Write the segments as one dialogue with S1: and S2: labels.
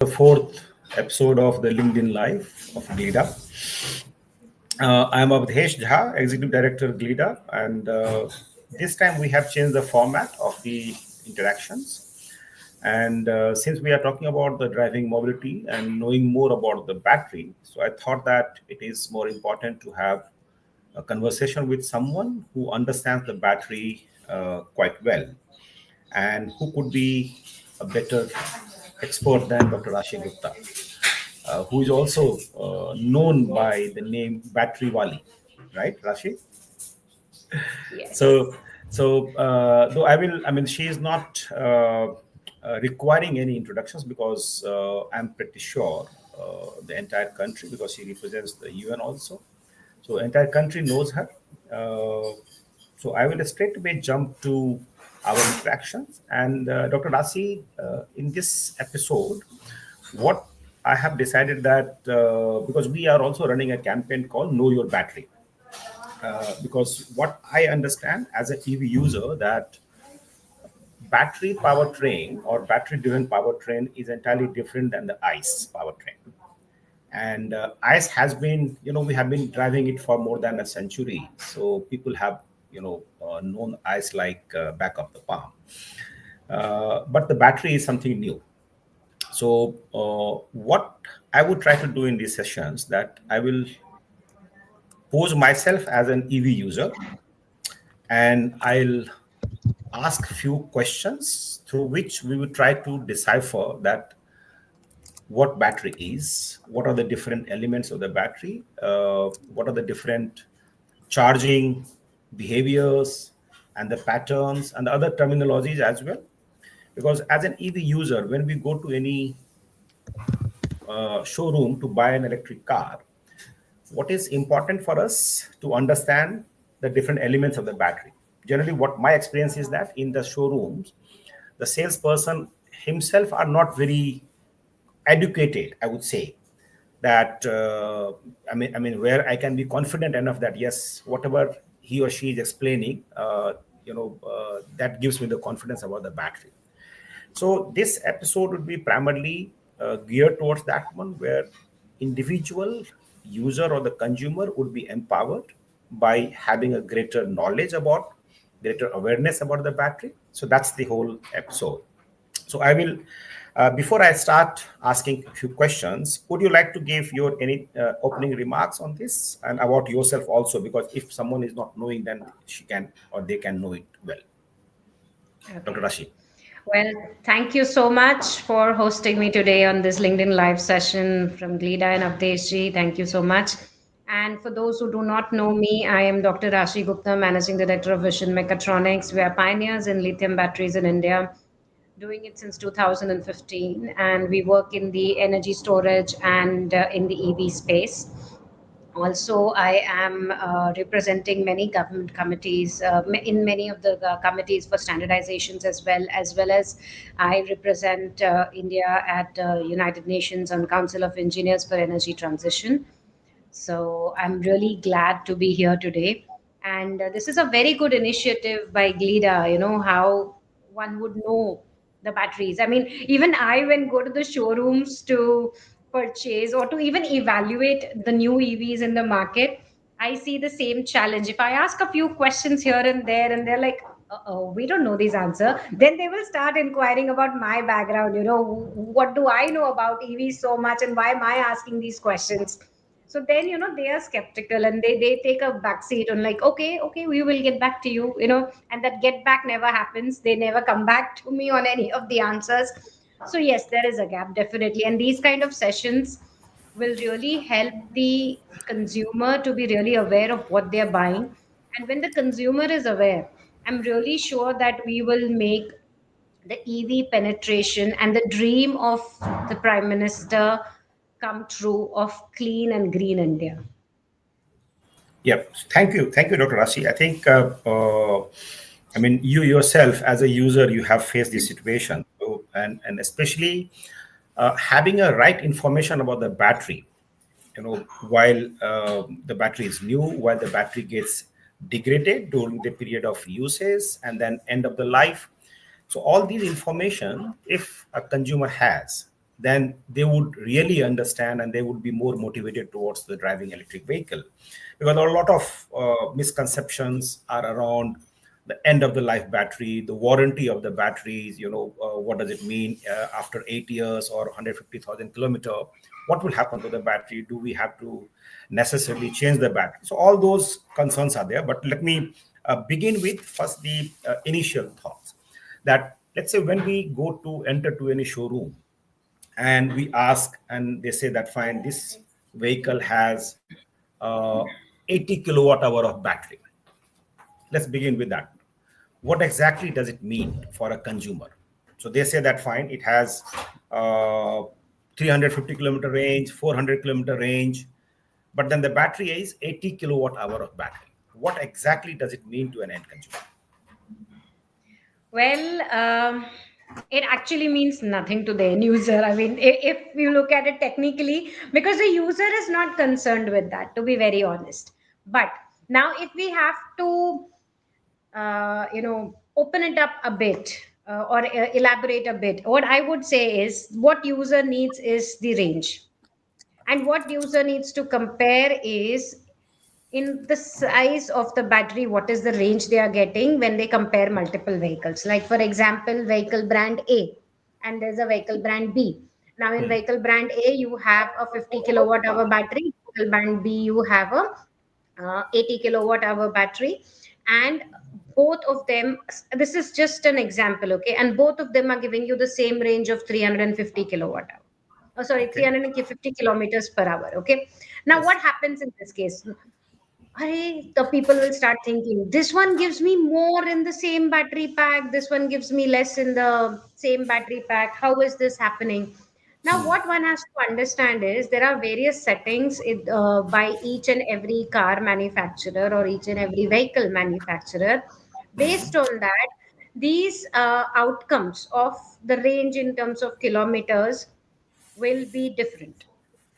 S1: The fourth episode of the LinkedIn Live of GLIDA. I'm Awadhesh Jha, Executive Director of GLIDA, and this time we have changed the format of the interactions. And since we are talking about the driving mobility and knowing more about the battery, so I thought that it is more important to have a conversation with someone who understands the battery quite well and who could be a better expert than Dr. Rashi Gupta, who is also known by the name Batterywali, right, Rashi?
S2: Yes.
S1: So, though I mean, she is not requiring any introductions because I'm pretty sure the entire country, because she represents the UN also. So, entire country knows her. So, I will straight away jump to our interactions. And Dr. Rasi, in this episode, what I have decided that because we are also running a campaign called Know Your Battery, because what I understand as an EV user that battery powertrain or battery driven powertrain is entirely different than the ICE powertrain. And ICE has been, we have been driving it for more than a century. So people have, known ICE like back of the palm. But the battery is something new. So what I would try to do in these sessions that I will pose myself as an EV user and I'll ask few questions through which we will try to decipher that what battery is, what are the different elements of the battery, what are the different charging behaviors and the patterns and the other terminologies as well. Because as an EV user, when we go to any showroom to buy an electric car, what is important for us to understand the different elements of the battery. Generally, what my experience is that in the showrooms, the salesperson himself are not very educated, I would say. That I mean, where I can be confident enough that yes, whatever he or she is explaining, that gives me the confidence about the battery. So this episode would be primarily geared towards that one, where individual user or the consumer would be empowered by having a greater knowledge about, greater awareness about the battery. So that's the whole episode. So I will, before I start asking a few questions, would you like to give your any opening remarks on this and about yourself also? Because if someone is not knowing, then she can or they can know it well. Dr.
S2: Okay.
S1: Rashi.
S2: Well, thank you so much for hosting me today on this LinkedIn live session from GLIDA and Awadhesh. Thank you so much. And for those who do not know me, I am Dr. Rashi Gupta, Managing Director of Vision Mechatronics. We are pioneers in lithium batteries in India, doing it since 2015. And we work in the energy storage and in the EV space. Also, I am representing many government committees in many of the committees for standardizations, as well as I represent India at United Nations on Council of Engineers for Energy Transition. So I'm really glad to be here today. And this is a very good initiative by GLIDA, how one would know the batteries. I mean, even I, when go to the showrooms to purchase or to even evaluate the new EVs in the market, I see the same challenge. If I ask a few questions here and there, and they're like, oh, we don't know this answer, then they will start inquiring about my background. What do I know about EVs so much, and why am I asking these questions? So then they are skeptical, and they take a back seat on, like, okay, we will get back to you, and that get back never happens. They never come back to me on any of the answers. So yes, there is a gap, definitely, and these kind of sessions will really help the consumer to be really aware of what they're buying. And when the consumer is aware, I'm really sure that we will make the EV penetration and the dream of the Prime Minister come true of clean and green India.
S1: Yep. Thank you, Dr. Rashi. I think, I mean, you yourself as a user, you have faced this situation, so, and especially having a right information about the battery. While the battery is new, while the battery gets degraded during the period of usage and then end of the life. So all these information, if a consumer has, then they would really understand and they would be more motivated towards the driving electric vehicle. Because a lot of misconceptions are around the end of the life battery, the warranty of the batteries, what does it mean after 8 years or 150,000 kilometer, what will happen to the battery? Do we have to necessarily change the battery? So all those concerns are there. But let me begin with first the initial thoughts that let's say when we go to enter to any showroom and we ask and they say that fine, this vehicle has 80 kilowatt hour of battery. Let's begin with that. What exactly does it mean for a consumer? So they say that fine, it has 350 kilometer range, 400 kilometer range, but then the battery is 80 kilowatt hour of battery. What exactly does it mean to an end consumer?
S2: Well, it actually means nothing to the end user. I mean, if you look at it technically, because the user is not concerned with that, to be very honest. But now, if we have to, open it up a bit or elaborate a bit, what I would say is what user needs is the range. And what user needs to compare is in the size of the battery, what is the range they are getting when they compare multiple vehicles. Like, for example, vehicle brand A, and there's a vehicle brand B. Now, in vehicle brand A, you have a 50 kilowatt hour battery. Vehicle brand B, you have a 80 kilowatt hour battery. And both of them, this is just an example, okay? And both of them are giving you the same range of 350 kilowatt hour. Oh, sorry,
S1: Okay.
S2: 350 kilometers per hour. Okay. Now,
S1: Yes.
S2: what happens in this case? The people will start thinking, this one gives me more in the same battery pack, this one gives me less in the same battery pack. How is this happening? Now, what one has to understand is there are various settings by each and every car manufacturer or each and every vehicle manufacturer. Based on that, these outcomes of the range in terms of kilometers will be different.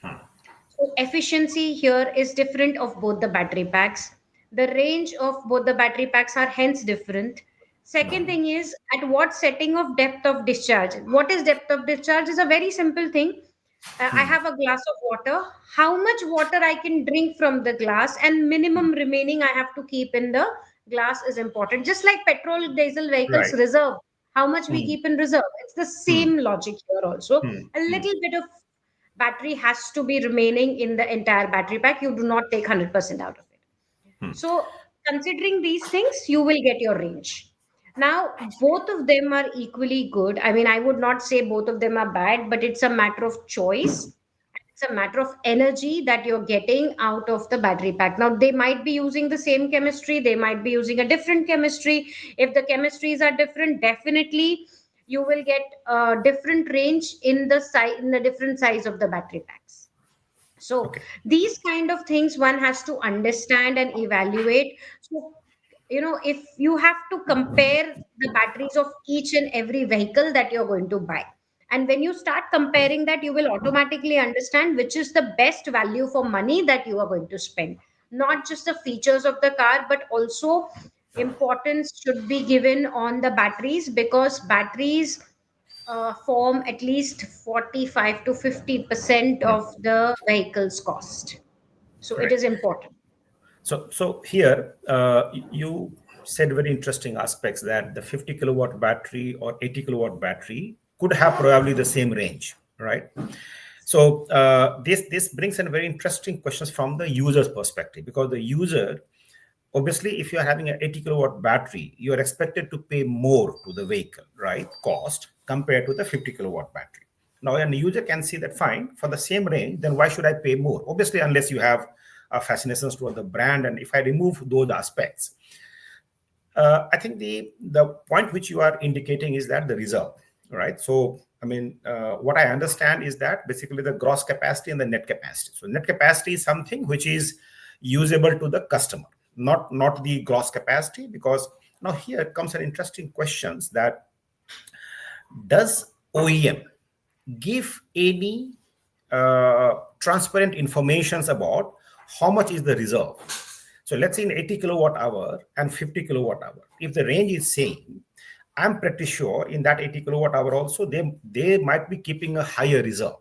S2: So efficiency here is different of both the battery packs. The range of both the battery packs are hence different. Second thing is at what setting of depth of discharge. What is depth of discharge is a very simple thing. I have a glass of water. How much water I can drink from the glass and minimum remaining I have to keep in the glass is important. Just like petrol diesel vehicles
S1: Right.
S2: reserve, how much we keep in reserve. It's the same logic here also. A little bit of battery has to be remaining in the entire battery pack. You do not take 100% out of it. So, considering these things, you will get your range. Now, both of them are equally good. I mean, I would not say both of them are bad, but it's a matter of choice. It's a matter of energy that you're getting out of the battery pack. Now, they might be using the same chemistry, they might be using a different chemistry. If the chemistries are different, definitely you will get a different range in the size, in the different size of the battery packs. So
S1: Okay.
S2: these kind of things one has to understand and evaluate. So, if you have to compare the batteries of each and every vehicle that you're going to buy, and when you start comparing that, you will automatically understand which is the best value for money that you are going to spend. Not just the features of the car, but also importance should be given on the batteries, because batteries form at least 45 to 50% of the vehicle's cost. So it is
S1: Correct.
S2: important.
S1: So here you said very interesting aspects that the 50 kilowatt battery or 80 kilowatt battery could have probably the same range, right? So this brings in very interesting questions from the user's perspective, because the user, obviously, if you are having an 80 kilowatt battery, you are expected to pay more to the vehicle, right? Cost compared to the 50 kilowatt battery. Now, a user can see that fine, for the same range, then why should I pay more? Obviously, unless you have fascinations toward the brand, and if I remove those aspects, I think the point which you are indicating is that the reserve, right? So, I mean, what I understand is that basically the gross capacity and the net capacity. So, net capacity is something which is usable to the customer, not the gross capacity. Because now here comes an interesting questions that does OEM give any transparent informations about how much is the reserve? So let's say in 80 kilowatt hour and 50 kilowatt hour, if the range is same, I'm pretty sure in that 80 kilowatt hour also, they might be keeping a higher reserve.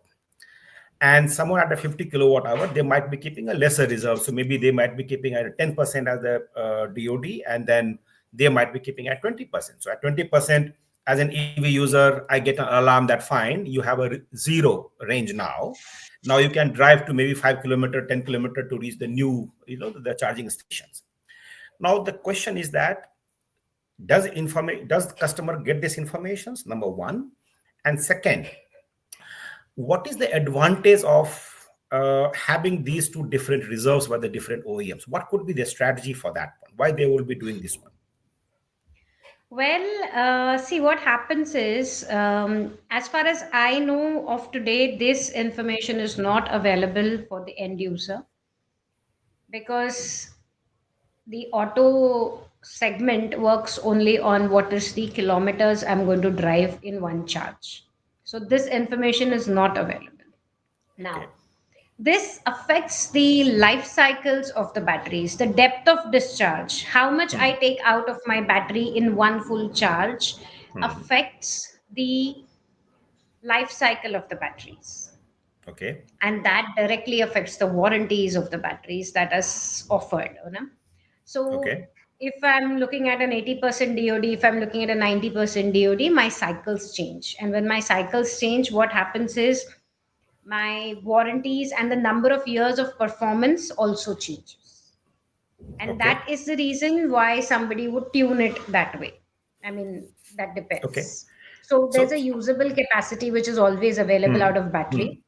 S1: And someone at a 50 kilowatt hour, they might be keeping a lesser reserve. So maybe they might be keeping at 10% as the DOD, and then they might be keeping at 20%. So at 20%, as an EV user, I get an alarm that fine, you have a zero range now. Now you can drive to maybe 5 kilometer, 10 kilometer to reach the new, the charging stations. Now the question is that does the customer get this information? Number one, and second, what is the advantage of having these two different reserves by the different OEMs? What could be the strategy for that one? Why they will be doing this one?
S2: Well, see, what happens is, as far as I know of today, this information is not available for the end user because the auto segment works only on what is the kilometers I'm going to drive in one charge. So this information is not available. Now,
S1: Okay.
S2: this affects the life cycles of the batteries, the depth of discharge, how much I
S1: Hmm.
S2: take out of my battery in one full charge
S1: Hmm.
S2: affects the life cycle of the batteries.
S1: Okay.
S2: And that directly affects the warranties of the batteries that is offered. So
S1: Okay.
S2: if I'm looking at an 80% DOD, if I'm looking at a 90% DOD, my cycles change. And when my cycles change, what happens is my warranties and the number of years of performance also changes. And that
S1: Okay.
S2: is the reason why somebody would tune it that way. I mean, that
S1: Okay.
S2: depends. So there's
S1: So,
S2: a usable capacity which is always available
S1: hmm.
S2: out of
S1: Hmm.
S2: battery,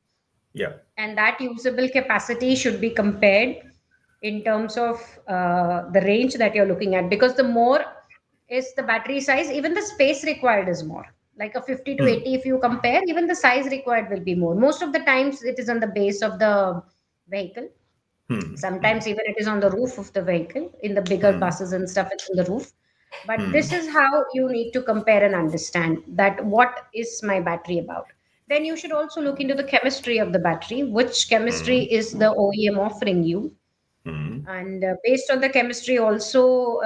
S1: Yeah.
S2: and that usable capacity should be compared in terms of the range that you're looking at, because the more is the battery size, even the space required is more. Like a 50 to
S1: Hmm.
S2: 80, if you compare, even the size required will be more. Most of the times it is on the base of the vehicle.
S1: Hmm. Hmm.
S2: Sometimes even it is on the roof of the vehicle. In the bigger
S1: Hmm.
S2: buses and stuff, it's on the roof. But
S1: Hmm.
S2: this is how you need to compare and understand that what is my battery about. Then you should also look into the chemistry of the battery, which chemistry
S1: Hmm.
S2: is the OEM offering you.
S1: Hmm.
S2: And based on the chemistry also,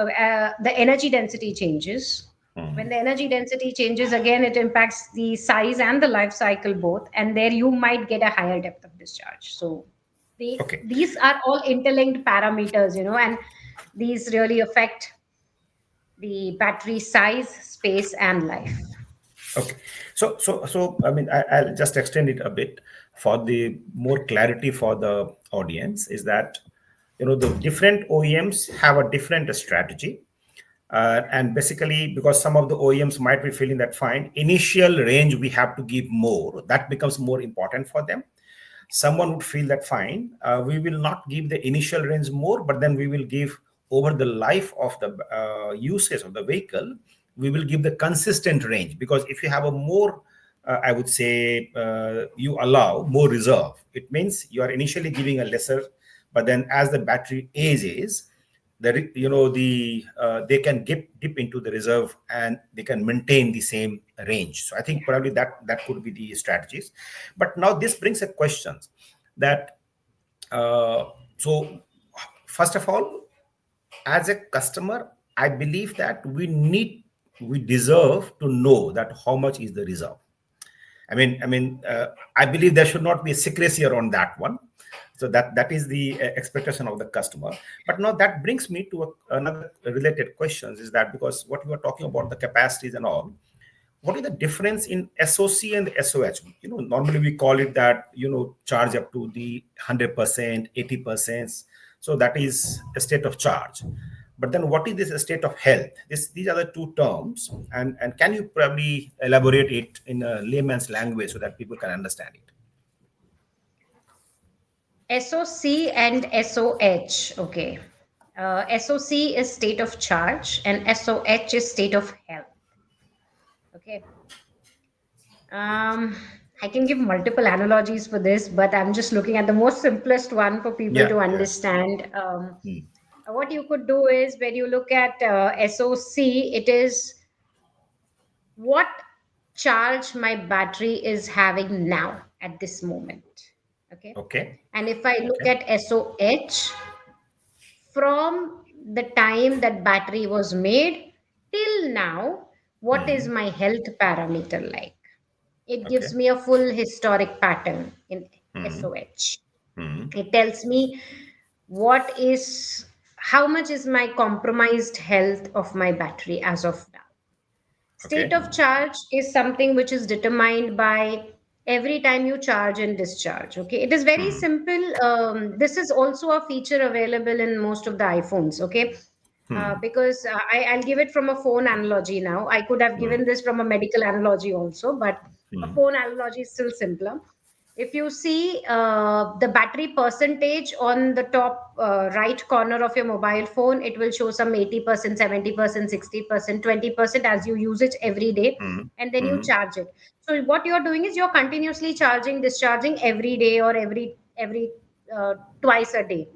S2: the energy density changes. When
S1: Hmm.
S2: the energy density changes, again it impacts the size and the life cycle both, and there you might get a higher depth of discharge. So
S1: Okay.
S2: these are all interlinked parameters, and these really affect the battery size, space, and life.
S1: Okay. So, I mean, I'll just extend it a bit for the more clarity for the audience is that, the different OEMs have a different strategy. And basically, because some of the OEMs might be feeling that fine, initial range we have to give more, that becomes more important for them. Someone would feel that fine, we will not give the initial range more, but then we will give over the life of the usage of the vehicle, we will give the consistent range. Because if you have a more, I would say, you allow more reserve, it means you are initially giving a lesser, but then as the battery ages, they can dip into the reserve and they can maintain the same range. So I
S2: Yeah.
S1: think probably that could be the strategies. But now this brings a question that, uh, so first of all, as a customer, I believe that we deserve to know that how much is the reserve. I believe there should not be a secrecy around that one. So that is the expectation of the customer. But now that brings me to another related questions is that, because what you are talking about the capacities and all, what is the difference in SOC and SOH? Normally we call it that, charge up to the 100%, 80%. So that is a state of charge. But then what is this state of health? These are the two terms. And can you probably elaborate it in a layman's language so that people can understand it?
S2: SOC and SOH. Okay. SOC is state of charge and SOH is state of health. Okay. Um, I can give multiple analogies for this, but I'm just looking at the most simplest one for people
S1: Yeah,
S2: to
S1: yeah.
S2: understand.
S1: Hmm.
S2: What you could do is when you look at SOC, it is what charge my battery is having now at this moment. Okay.
S1: Okay.
S2: And if I look
S1: Okay.
S2: at SOH, from the time that battery was made till now, what is
S1: Hmm.
S2: my health parameter like. It gives
S1: Okay.
S2: me a full historic pattern in
S1: Hmm.
S2: SOH.
S1: Hmm.
S2: It tells me what is how much is my compromised health of my battery as of now. State
S1: Okay.
S2: of charge is something which is determined by every time you charge and discharge. Okay, it is very
S1: Hmm.
S2: simple. This is also a feature available in most of the iPhones. Okay,
S1: Hmm.
S2: I'll give it from a phone analogy now. I could have
S1: Hmm.
S2: given this from a medical analogy also, but a
S1: Hmm.
S2: phone analogy is still simpler. If you see the battery percentage on the top right corner of your mobile phone, it will show some 80%, 70%, 60%, 20% as you use it every day,
S1: Hmm.
S2: and then you
S1: Hmm.
S2: charge it. So what you're doing is you're continuously charging, discharging every day or every twice a day.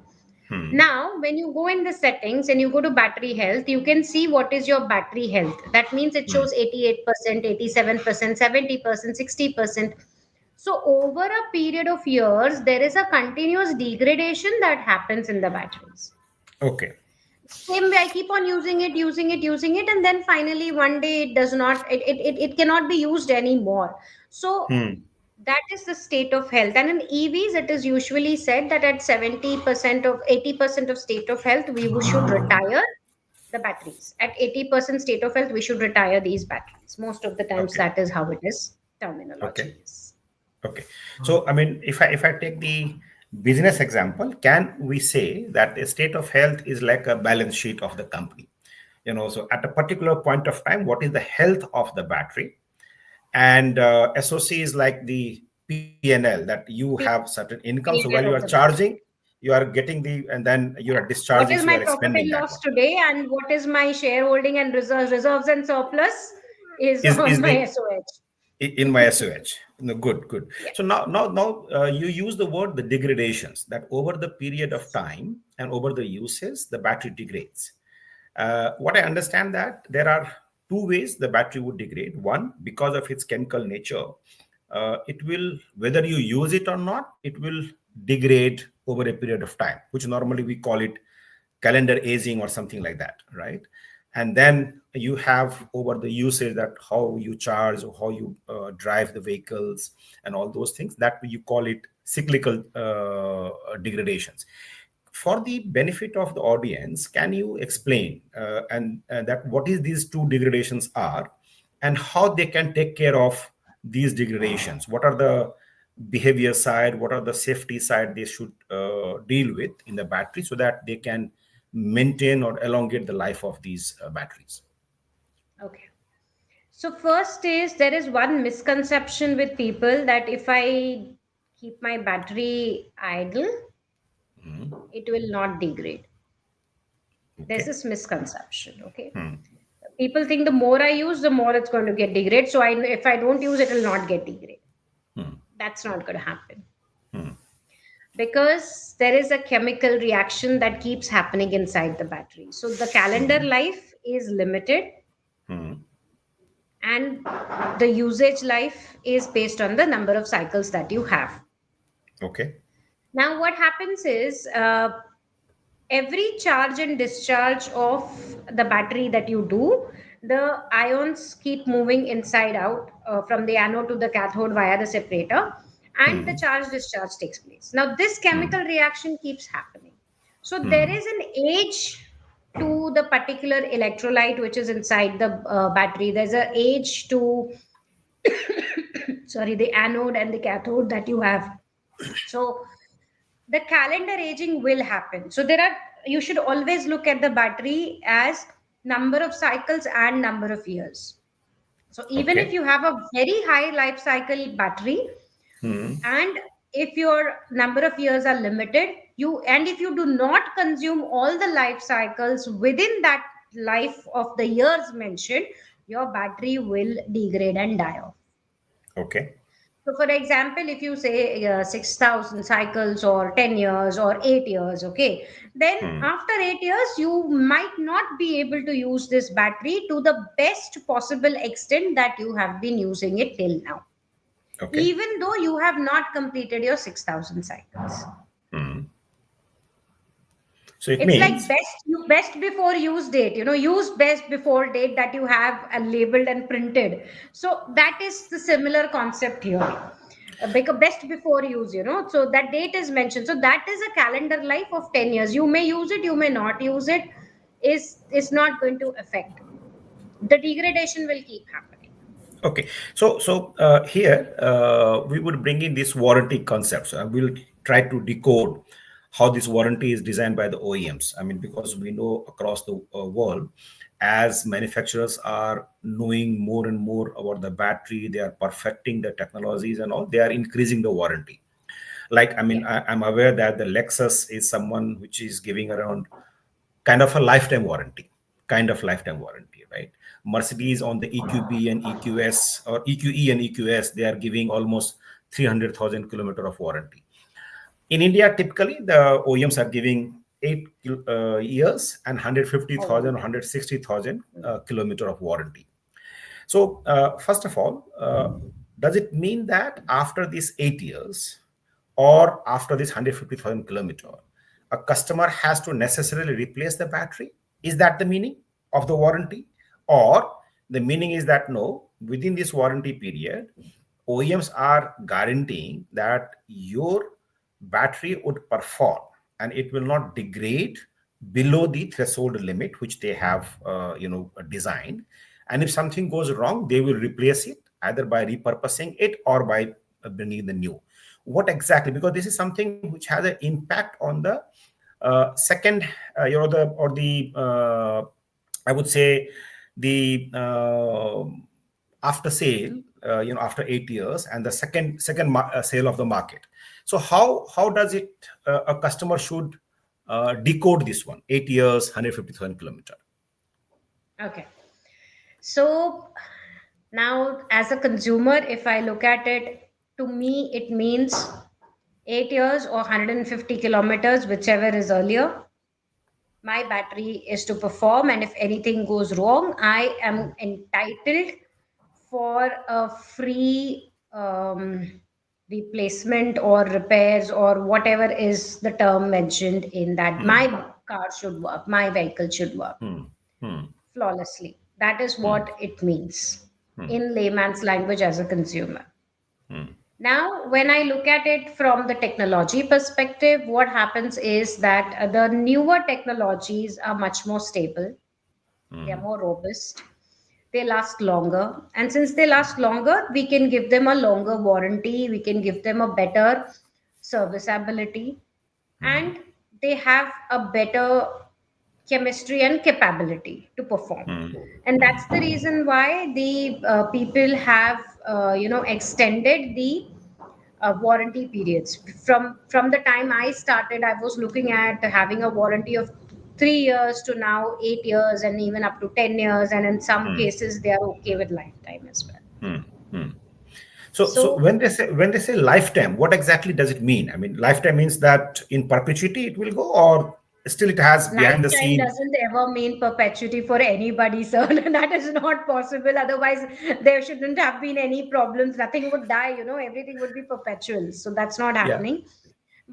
S1: Hmm.
S2: Now, when you go in the settings and you go to battery health, you can see what is your battery health. That means it
S1: Hmm.
S2: shows 88%, 87%, 70%, 60%. So, over a period of years, there is a continuous degradation that happens in the batteries.
S1: Okay.
S2: Same way, I keep on using it, and then finally one day it does not, it cannot be used anymore. So,
S1: Hmm.
S2: that is the state of health. And in EVs, it is usually said that at 70% of 80% of state of health, should retire the batteries. At 80% state of health, we should retire these batteries. Most of the times,
S1: Okay.
S2: that is how it is.
S1: Okay.
S2: Terminology is.
S1: Okay. So, I mean, if I take the business example, can we say that a state of health is like a balance sheet of the company? So at a particular point of time, what is the health of the battery? And SOC is like the P&L, that you have certain income. So while you are
S2: P&L of the
S1: charging,
S2: battery.
S1: you are getting the, and then you are
S2: What
S1: discharging,
S2: is
S1: so you
S2: my
S1: are
S2: profit
S1: expending
S2: and
S1: that
S2: loss
S1: one.
S2: today, and what is my shareholding and reserves and surplus is
S1: Is
S2: on my
S1: the
S2: SOH.
S1: in my SOH. No, good, good.
S2: Yeah.
S1: So now, you use the word the degradations, that over the period of time and over the uses, the battery degrades. What I understand, that there are two ways the battery would degrade. One, because of its chemical nature, it will, whether you use it or not, it will degrade over a period of time, which normally we call it calendar aging or something like that, right? And then you have over the usage, that how you charge or how you drive the vehicles and all those things, that you call it cyclical degradations. For the benefit of the audience, can you explain and that what is these two degradations are, and how they can take care of these degradations? What are the behavior side, what are the safety side they should deal with in the battery, so that they can maintain or elongate the life of these batteries?
S2: Okay. So first is there is one misconception with people that if I keep my battery idle,
S1: Hmm.
S2: it will not degrade. There's
S1: Okay.
S2: this misconception. Okay.
S1: Hmm.
S2: People think the more I use, the more it's going to get degrade. So if I don't use it, will not get degrade.
S1: Hmm.
S2: That's not going to happen
S1: Hmm.
S2: because there is a chemical reaction that keeps happening inside the battery. So the calendar
S1: Hmm.
S2: life is limited,
S1: Hmm.
S2: and the usage life is based on the number of cycles that you have.
S1: Okay.
S2: Now, what happens is every charge and discharge of the battery that you do, the ions keep moving inside out from the anode to the cathode via the separator, and the
S1: Hmm.
S2: charge discharge takes place. Now, this chemical
S1: Hmm.
S2: reaction keeps happening. So, there
S1: Hmm.
S2: is an age to the particular electrolyte which is inside the battery. There's an age to sorry, the anode and the cathode that you have. So the calendar aging will happen. So there are, you should always look at the battery as number of cycles and number of years. So even if
S1: Okay.
S2: you have a very high life cycle battery,
S1: Hmm.
S2: and if your number of years are limited, you, and if you do not consume all the life cycles within that life of the years mentioned, your battery will degrade and die off.
S1: Okay.
S2: So, for example, if you say 6,000 cycles or 10 years or 8 years, okay, then
S1: Hmm.
S2: after 8 years, you might not be able to use this battery to the best possible extent that you have been using it till now,
S1: Okay.
S2: even though you have not completed your 6,000 cycles.
S1: Hmm. So it
S2: It's like
S1: means,
S2: best before use date, use best before date that you have labeled and printed. So that is the similar concept here. Because best before use, so that date is mentioned. So that is a calendar life of 10 years. You may use it, you may not use it. Is not going to affect. The degradation will keep happening.
S1: okay. Here we would bring in this warranty concept. So we'll try to decode how this warranty is designed by the OEMs. I mean, because we know across the world, as manufacturers are knowing more and more about the battery, they are perfecting the technologies and all, they are increasing the warranty. Like, I mean,
S2: Yeah.
S1: I'm aware that the Lexus is someone which is giving around kind of a lifetime warranty, kind of lifetime warranty, right? Mercedes on the EQB and EQS, or EQE and EQS, they are giving almost 300,000 kilometer of warranty. In India, typically the OEMs are giving 8 years and
S2: Oh, wow.
S1: 150,000 or 160,000 kilometer of warranty. So, first of all, does it mean that after these 8 years or after this 150,000 kilometer, a customer has to necessarily replace the battery? Is that the meaning of the warranty? Or the meaning is that no, within this warranty period, OEMs are guaranteeing that your battery would perform and it will not degrade below the threshold limit which they have designed, and if something goes wrong they will replace it either by repurposing it or by bringing the new. What exactly, because this is something which has an impact on the second the or the I would say the after sale, after 8 years and the second sale of the market. So how does it a customer should decode this one, 8 years, 150,000 kilometer?
S2: Okay. So now, as a consumer, if I look at it, to me, it means 8 years or 150 kilometers, whichever is earlier. My battery is to perform, and if anything goes wrong, I am entitled for a free replacement or repairs or whatever is the term mentioned in that. My car should work, my vehicle should work
S1: Hmm. Hmm.
S2: flawlessly. That is
S1: Hmm.
S2: what it means
S1: Hmm.
S2: in layman's language as a consumer.
S1: Hmm.
S2: Now, when I look at it from the technology perspective, what happens is that the newer technologies are much more stable, they are
S1: Hmm.
S2: more robust, they last longer. And since they last longer, we can give them a longer warranty, we can give them a better serviceability, and they have a better chemistry and capability to perform.
S1: Hmm.
S2: And
S1: Hmm.
S2: that's the reason why the people have extended the warranty periods. From the time I started, I was looking at having a warranty of 3 years to now 8 years and even up to 10 years, and in some
S1: Hmm.
S2: cases they are okay with lifetime as well.
S1: Hmm. Hmm. So
S2: So
S1: when they say lifetime, what exactly does it mean? I mean, lifetime means that in perpetuity it will go, or still it has behind the
S2: lifetime
S1: scene.
S2: doesn't ever mean perpetuity for anybody, sir. That is not possible. Otherwise, there shouldn't have been any problems. Nothing would die, everything would be perpetual. So that's not
S1: Yeah.
S2: happening.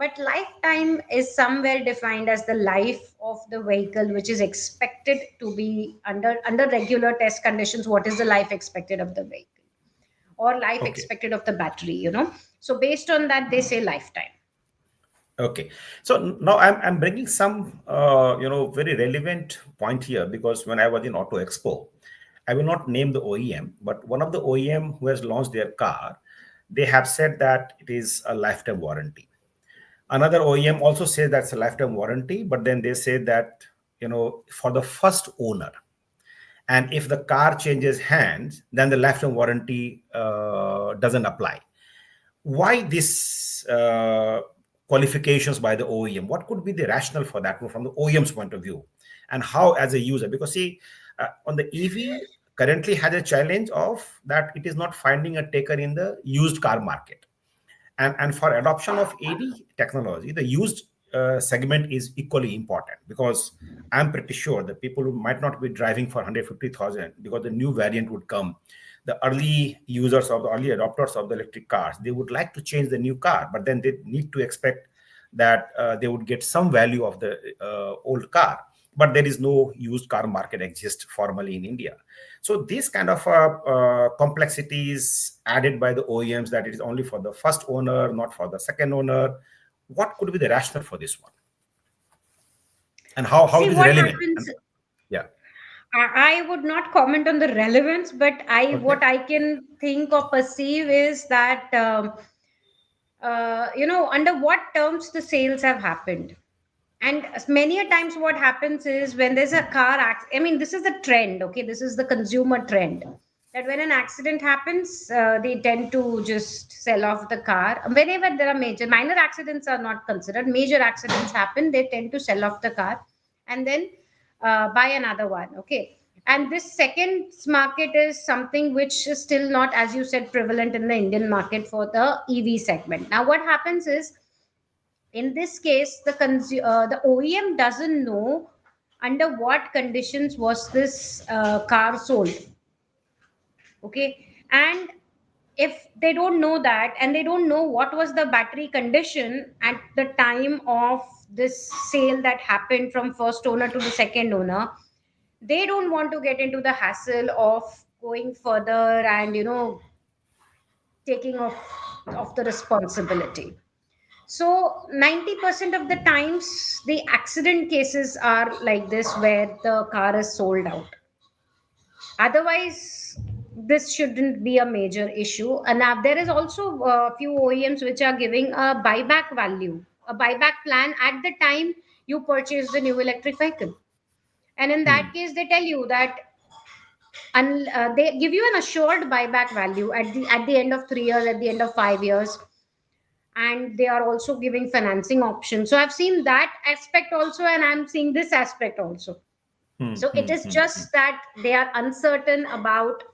S2: But lifetime is somewhere defined as the life of the vehicle, which is expected to be under regular test conditions. What is the life expected of the vehicle or life
S1: Okay.
S2: expected of the battery? So based on that, they say lifetime.
S1: Okay. So now I'm bringing some very relevant point here, because when I was in Auto Expo, I will not name the OEM, but one of the OEM who has launched their car, they have said that it is a lifetime warranty. Another OEM also says that's a lifetime warranty, but then they say that for the first owner, and if the car changes hands, then the lifetime warranty doesn't apply. Why this qualifications by the OEM? What could be the rationale for that from the OEM's point of view, and how as a user? Because see, on the EV currently has a challenge of that it is not finding a taker in the used car market, and for adoption of AD technology, the used segment is equally important, because I'm pretty sure the people who might not be driving for 150,000 because the new variant would come, the early users or the early adopters of the electric cars, they would like to change the new car, but then they need to expect that they would get some value of the old car, but there is no used car market exist formally in India. So this kind of complexities added by the OEMs, that it is only for the first owner, not for the second owner. What could be the rationale for this one, and how
S2: See,
S1: it is
S2: what
S1: relevant?
S2: happens,
S1: Yeah.
S2: I would not comment on the relevance, but
S1: Okay.
S2: what I can think or perceive is that under what terms the sales have happened. And many a times what happens is when there's a car accident, I mean, this is the trend, okay? This is the consumer trend, that when an accident happens, they tend to just sell off the car. Whenever there are minor accidents are not considered, major accidents happen, they tend to sell off the car and then buy another one, okay? And this second market is something which is still not, as you said, prevalent in the Indian market for the EV segment. Now what happens is, in this case the OEM doesn't know under what conditions was this car sold, okay? And if they don't know that, and they don't know what was the battery condition at the time of this sale that happened from first owner to the second owner, they don't want to get into the hassle of going further and taking of the responsibility. So 90% of the times the accident cases are like this, where the car is sold out. Otherwise, this shouldn't be a major issue. And now there is also a few OEMs which are giving a buyback value, a buyback plan at the time you purchase the new electric vehicle. And in that
S1: Hmm.
S2: case, they tell you that they give you an assured buyback value at the end of 3 years, at the end of 5 years, and they are also giving financing options. So I've seen that aspect also, and I'm seeing this aspect also.
S1: Hmm.
S2: So it
S1: Hmm.
S2: is
S1: Hmm. Hmm.
S2: just that they are uncertain about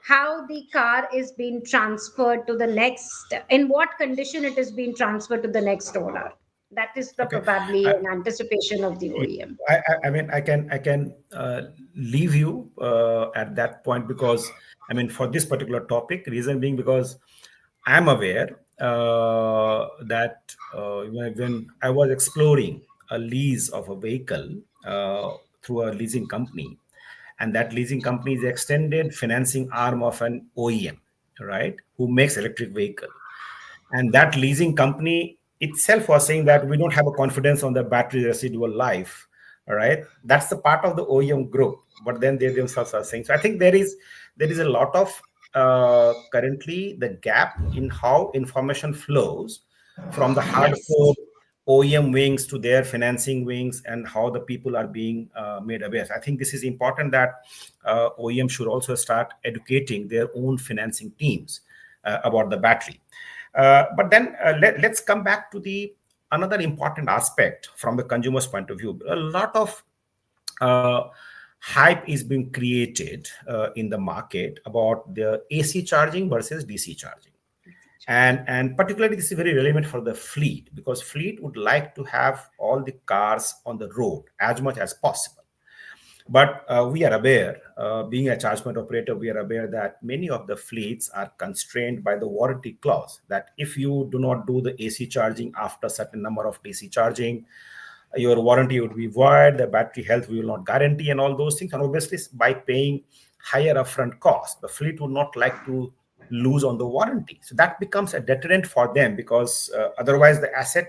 S2: how the car is being transferred to the next, in what condition it is being transferred to the next owner. That is the
S1: Okay.
S2: probably
S1: I,
S2: an anticipation of the OEM.
S1: I mean, I can leave you at that point, because I mean, for this particular topic, reason being because I am aware that when I was exploring a lease of a vehicle through a leasing company, and that leasing company is extended financing arm of an OEM, right, who makes electric vehicle. And that leasing company itself was saying that we don't have a confidence on the battery residual life. All right, that's the part of the OEM group, but then they themselves are saying. So I think there is a lot of currently the gap in how information flows from the
S2: Yes.
S1: hardcore OEM wings to their financing wings, and how the people are being made aware. So I think this is important, that OEM should also start educating their own financing teams about the battery. But then let's come back to the another important aspect from the consumer's point of view. A lot of uh, hype is being created in the market about the AC charging versus DC charging. And particularly this is very relevant for the fleet, because fleet would like to have all the cars on the road as much as possible. But we are aware, being a charge point operator, we are aware that many of the fleets are constrained by the warranty clause, that if you do not do the AC charging after certain number of DC charging, your warranty would be void, the battery health we will not guarantee, and all those things. And obviously, by paying higher upfront cost, the fleet would not like to lose on the warranty. So that becomes a deterrent for them, because otherwise the asset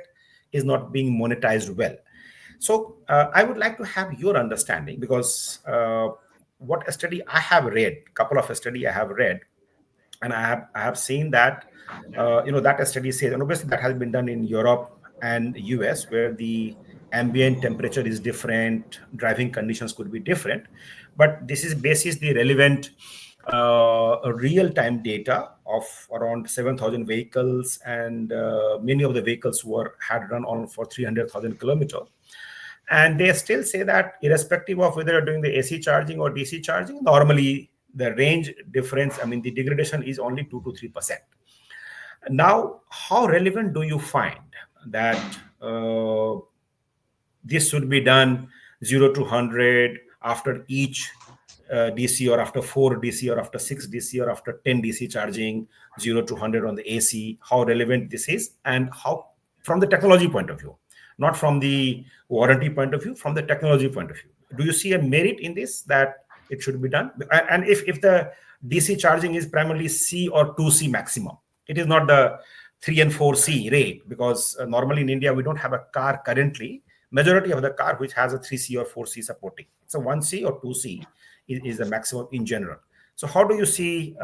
S1: is not being monetized well. So I would like to have your understanding, because what a study I have read, couple of study I have read, and I have seen that that study says, and obviously that has been done in Europe and US, where the ambient temperature is different, driving conditions could be different, but this is basis the relevant real time data of around 7,000 vehicles, and many of the vehicles had run on for 300,000 kilometers. And they still say that irrespective of whether you're doing the AC charging or DC charging, normally the range difference, I mean, the degradation is only 2 to 3%. Now, how relevant do you find that this should be done 0 to 100 after each DC, or after 4 DC, or after 6 DC, or after 10 DC charging, 0 to 100 on the AC? How relevant this is, and how from the technology point of view, not from the warranty point of view, from the technology point of view. Do you see a merit in this, that it should be done? And if the DC charging is primarily C or 2C maximum, it is not the 3 and 4C rate, because normally in India we don't have a car currently. Majority of the car which has a 3C or 4C supporting. So 1C or 2C is the maximum in general. So how do you see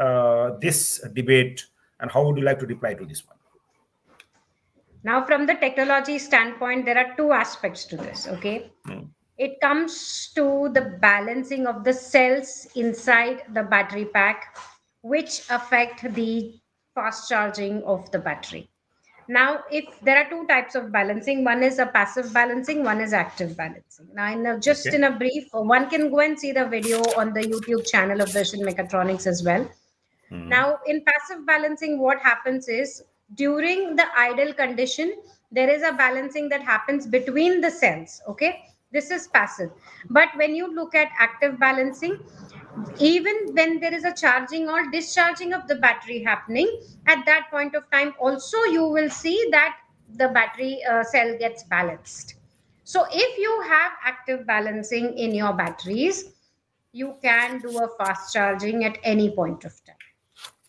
S1: this debate, and how would you like to reply to this one?
S2: Now, from the technology standpoint, there are two aspects to this. Okay. It comes to the balancing of the cells inside the battery pack, which affect the fast charging of the battery. Now, if there are two types of balancing, one is a passive balancing, one is active balancing. Now, just
S1: Okay.
S2: in a brief, one can go and see the video on the YouTube channel of Vision Mechatronics as well. Now, in passive balancing, what happens is during the idle condition, there is a balancing that happens between the cells. Okay, this is passive. But when you look at active balancing, even when there is a charging or discharging of the battery happening, at that point of time also you will see that the battery cell gets balanced. So if you have active balancing in your batteries, you can do a fast charging at any point of time.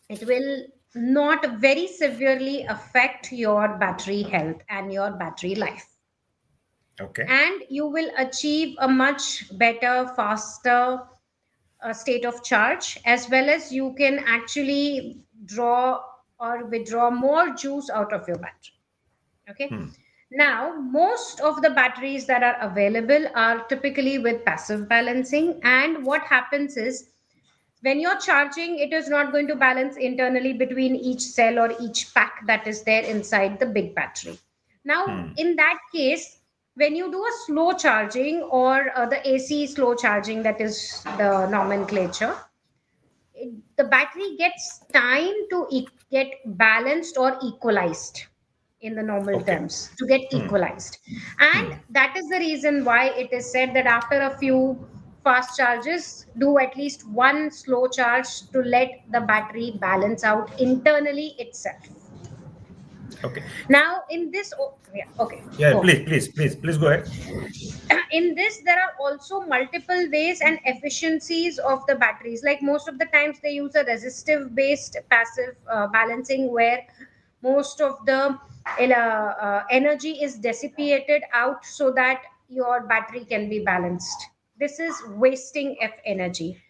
S2: It will not very severely affect your battery health and your battery life,
S1: Okay.
S2: and you will achieve a much better, faster state of charge, as well as you can actually draw or withdraw more juice out of your battery. Okay. Now, most of the batteries that are available are typically with passive balancing. And what happens is when you're charging, it is not going to balance internally between each cell or each pack that is there inside the big battery. Now, in that case, when you do a slow charging or the AC slow charging, that is the nomenclature, the battery gets time to get balanced or equalized, in the normal
S1: Okay.
S2: terms, to get equalized. And that is the reason why it is said that after a few fast charges, do at least one slow charge to let the battery balance out internally itself.
S1: Okay.
S2: Now, in this, yeah, okay,
S1: Yeah.
S2: go.
S1: Please go ahead.
S2: In this, there are also multiple ways and efficiencies of the batteries. Like most of the times they use a resistive based passive balancing, where most of the energy is dissipated out so that your battery can be balanced. This is wasting of energy.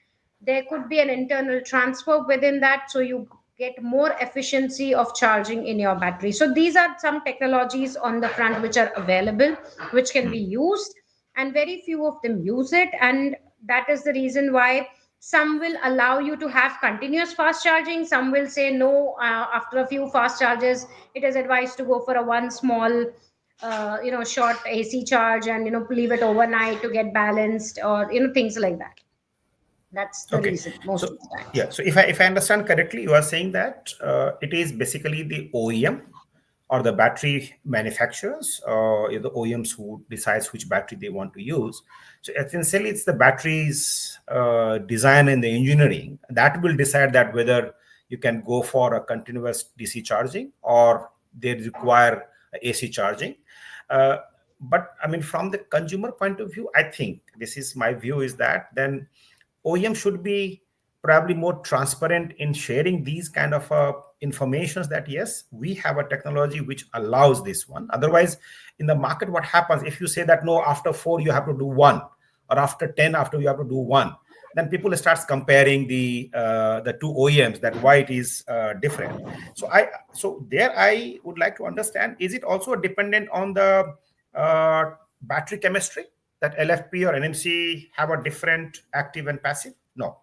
S2: There could be an internal transfer within that, so you get more efficiency of charging in your battery. So these are some technologies on the front which are available, which can be used, and very few of them use it. And that is the reason why some will allow you to have continuous fast charging, some will say no, after a few fast charges it is advised to go for a one small short AC charge, and leave it overnight to get balanced, or things like that. That's the
S1: Okay.
S2: reason most
S1: So
S2: of the times.
S1: yeah. So if I understand correctly, you are saying that it is basically the OEM or the battery manufacturers, the OEMs who decides which battery they want to use. So essentially, it's the batteries design and the engineering that will decide that whether you can go for a continuous DC charging or they require AC charging. Uh, but I mean, from the consumer point of view, I think this is my view is that then OEM should be probably more transparent in sharing these kind of informations that yes, we have a technology which allows this one. Otherwise, in the market, what happens if you say that no, after 4 you have to do one, or after 10 after you have to do one, then people starts comparing the two OEMs, that why it is different. So there I would like to understand: is it also dependent on the uh, battery chemistry, that LFP or NMC have a different active and passive? No.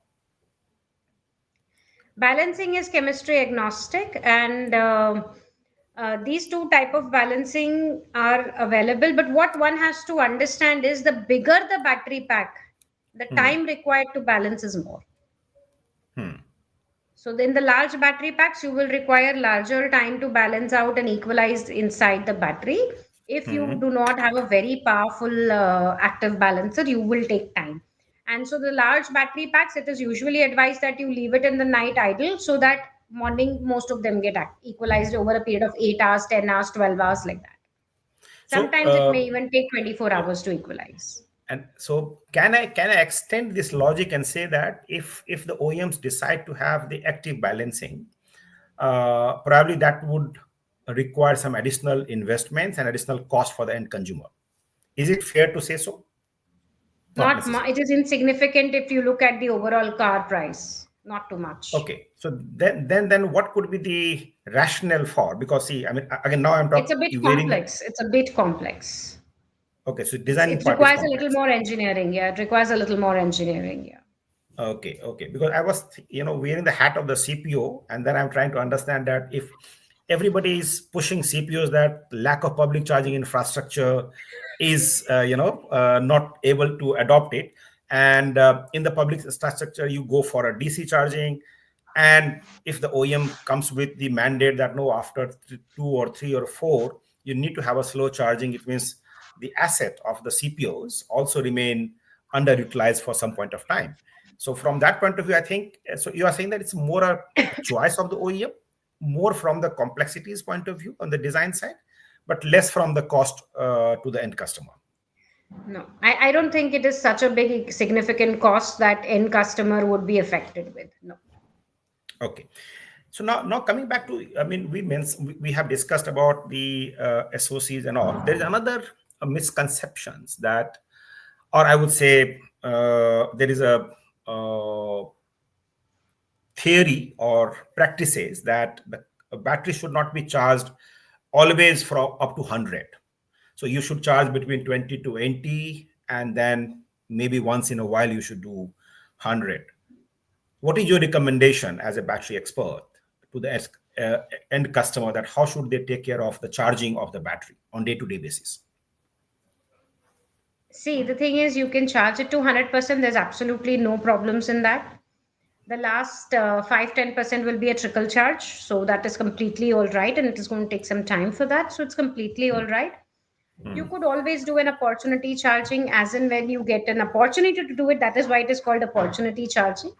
S2: Balancing is chemistry agnostic, and these two type of balancing are available. But what one has to understand is the bigger the battery pack, the time required to balance is more. So in the large battery packs, you will require larger time to balance out and equalize inside the battery. If you do not have a very powerful active balancer, you will take time. And so the large battery packs, it is usually advised that you leave it in the night idle, so that morning most of them get equalized over a period of 8 hours, 10 hours, 12 hours, like that.
S1: So,
S2: Sometimes it may even take 24 hours to equalize.
S1: and so can I extend this logic and say that if the OEMs decide to have the active balancing, probably that would require some additional investments and additional cost for the end consumer. Is it fair to say so? Not necessarily.
S2: It is insignificant if you look at the overall car price. Not too much.
S1: Okay, so then what could be the rationale for? Because see, I mean, again, now I'm
S2: It's a
S1: talking
S2: bit
S1: wearing.
S2: complex. It's a bit complex.
S1: Okay, so designing
S2: It
S1: part is
S2: requires a little
S1: complex.
S2: more engineering. Yeah, it requires a little more engineering. Yeah.
S1: Okay. Because I was, wearing the hat of the CPO, and then I'm trying to understand that if everybody is pushing CPOs, that lack of public charging infrastructure is, not able to adopt it. And in the public infrastructure, you go for a DC charging. And if the OEM comes with the mandate that no, after 2 or 3 or 4, you need to have a slow charging, it means the asset of the CPOs also remain underutilized for some point of time. So from that point of view, I think so. You are saying that it's more a choice of the OEM, more from the complexities point of view on the design side, but less from the cost to the end customer.
S2: No, I don't think it is such a big significant cost that end customer would be affected with. No.
S1: Okay. So now coming back to, I mean, we have discussed about the SOCs and all. There is another misconceptions that, or I would say, there is uh, theory or practices that the battery should not be charged always from up to 100. So you should charge between 20 to 80, and then maybe once in a while you should do 100. What is your recommendation as a battery expert to the end customer, that how should they take care of the charging of the battery on day-to-day basis?
S2: See, the thing is, you can charge it to 100%. There's absolutely no problems in that. The last 5-10% will be a trickle charge. So that is completely all right. And it is going to take some time for that. So it's completely all right. You could always do an opportunity charging as and when you get an opportunity to do it. That is why it is called opportunity charging.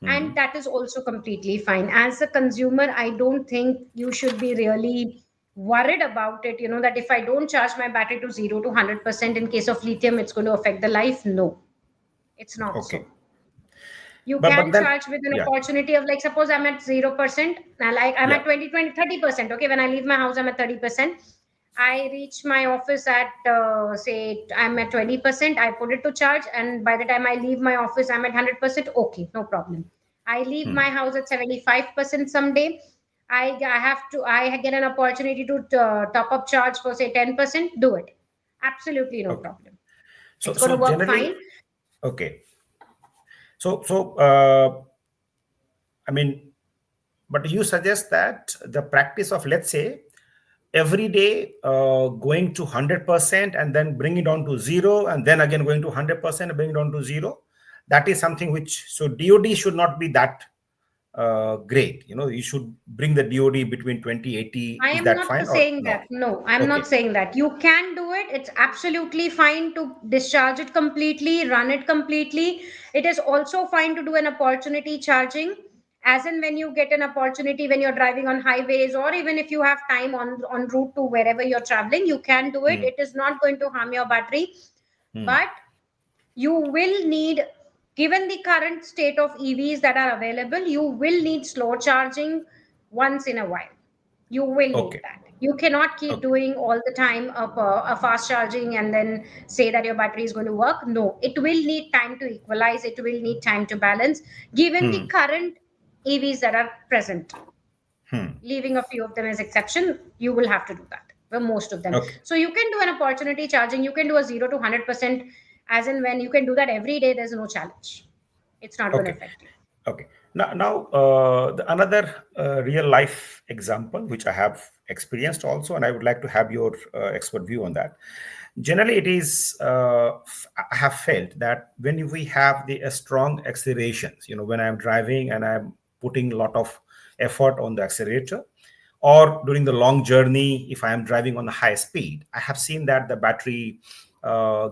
S2: And that is also completely fine. As a consumer, I don't think you should be really worried about it, that if I don't charge my battery to 0 to 100% in case of lithium, it's going to affect the life. No, it's not so.
S1: Okay.
S2: You
S1: But
S2: can
S1: then,
S2: charge with an
S1: yeah.
S2: opportunity of, like, suppose I'm at 0%, like I'm
S1: Yeah.
S2: at 30%. Okay, when I leave my house, I'm at 30%. I reach my office at say I'm at 20%. I put it to charge, and by the time I leave my office, I'm at 100%. Okay, no problem. I leave my house at 75% someday. I get an opportunity to top up charge for say 10%. Do it. Absolutely no
S1: Okay.
S2: problem.
S1: So
S2: It's going to
S1: so
S2: work fine.
S1: generally, okay. So I mean, but you suggest that the practice of, let's say, every day going to 100% and then bring it down to 0, and then again going to 100% and bring it down to 0, that is something which, so DOD should not be that great. You should bring the DOD between 20-80.
S2: I
S1: Is
S2: am
S1: that
S2: not
S1: fine or
S2: saying
S1: no?
S2: that. No, I'm not
S1: Okay.
S2: saying that. You can do it. It's absolutely fine to discharge it completely, run it completely. It is also fine to do an opportunity charging, as in when you get an opportunity when you're driving on highways, or even if you have time on route to wherever you're traveling, you can do it.
S1: Hmm.
S2: It is not going to harm your battery,
S1: Hmm.
S2: but you will need, given the current state of EVs that are available, you will need slow charging once in a while. You will need
S1: Okay.
S2: that. You cannot keep
S1: Okay.
S2: doing all the time a fast charging and then say that your battery is going to work. No, it will need time to equalize. It will need time to balance, given the
S1: Hmm.
S2: current EVs that are present.
S1: Hmm.
S2: Leaving a few of them as exception, you will have to do that for most of them.
S1: Okay.
S2: So you can do an opportunity charging. You can do a 0 to 100%, as in when you can do that every day. There's no challenge. It's not going to
S1: Okay.
S2: affect you.
S1: Okay. Now another real life example which I have experienced also, and I would like to have your expert view on that. Generally, it is I have felt that when we have the strong accelerations, when I'm driving and I'm putting a lot of effort on the accelerator, or during the long journey, if I am driving on a high speed, I have seen that the battery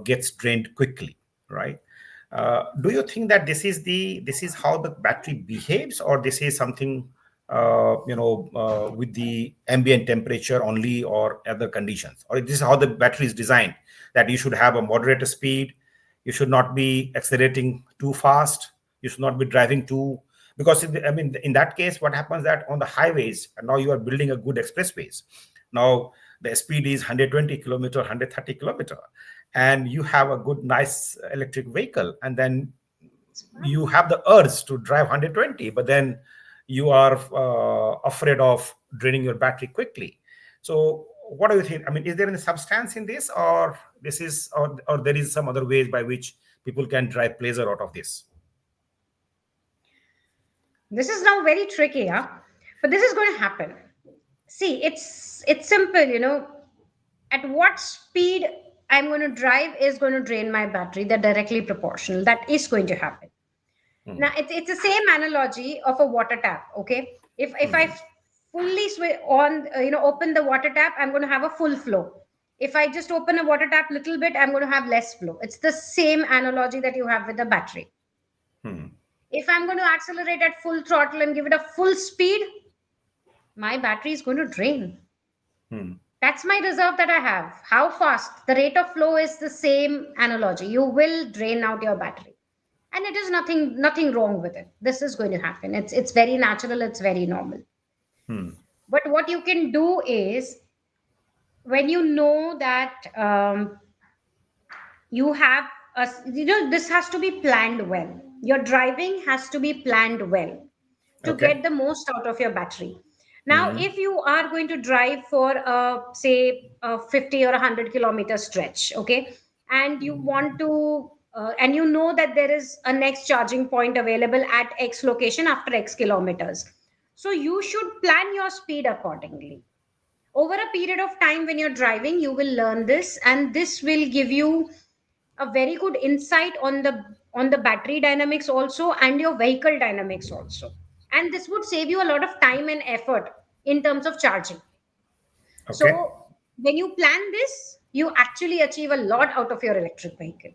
S1: gets drained quickly, right? Do you think that this is how the battery behaves, or this is something with the ambient temperature only or other conditions? Or this is how the battery is designed, that you should have a moderate speed, you should not be accelerating too fast, you should not be driving too, because in that case, what happens that on the highways, and now you are building a good expressways. Now the speed is 120 kilometer, 130 kilometer, and you have a good, nice electric vehicle, and then you have the urge to drive 120, but then you are afraid of draining your battery quickly. So what do you think? Is there any substance in this, or or there is some other ways by which people can drive pleasure out of this?
S2: This is now very tricky, yeah? But this is going to happen. See, it's simple, at what speed I'm going to drive is going to drain my battery. They're directly proportional. That is going to happen. Now it's the same analogy of a water tap. Okay, if I fully open the water tap, I'm going to have a full flow. If I just open a water tap little bit, I'm going to have less flow. It's the same analogy that you have with the battery. If I'm going to accelerate at full throttle and give it a full speed, my battery is going to drain. That's my reserve that I have. How fast? The rate of flow is the same analogy. You will drain out your battery. And it is nothing wrong with it. This is going to happen. It's very natural, it's very normal. But what you can do is, when you know that you have this has to be planned well. Your driving has to be planned well to get the most out of your battery. Now, if you are going to drive for say a 50 or 100 kilometer stretch, okay, and you want to and you know that there is a next charging point available at X location after X kilometers, so you should plan your speed accordingly. Over a period of time when you're driving, you will learn this, and this will give you a very good insight on the battery dynamics also, and your vehicle dynamics also. And this would save you a lot of time and effort in terms of charging.
S1: Okay.
S2: So when you plan this, you actually achieve a lot out of your electric vehicle.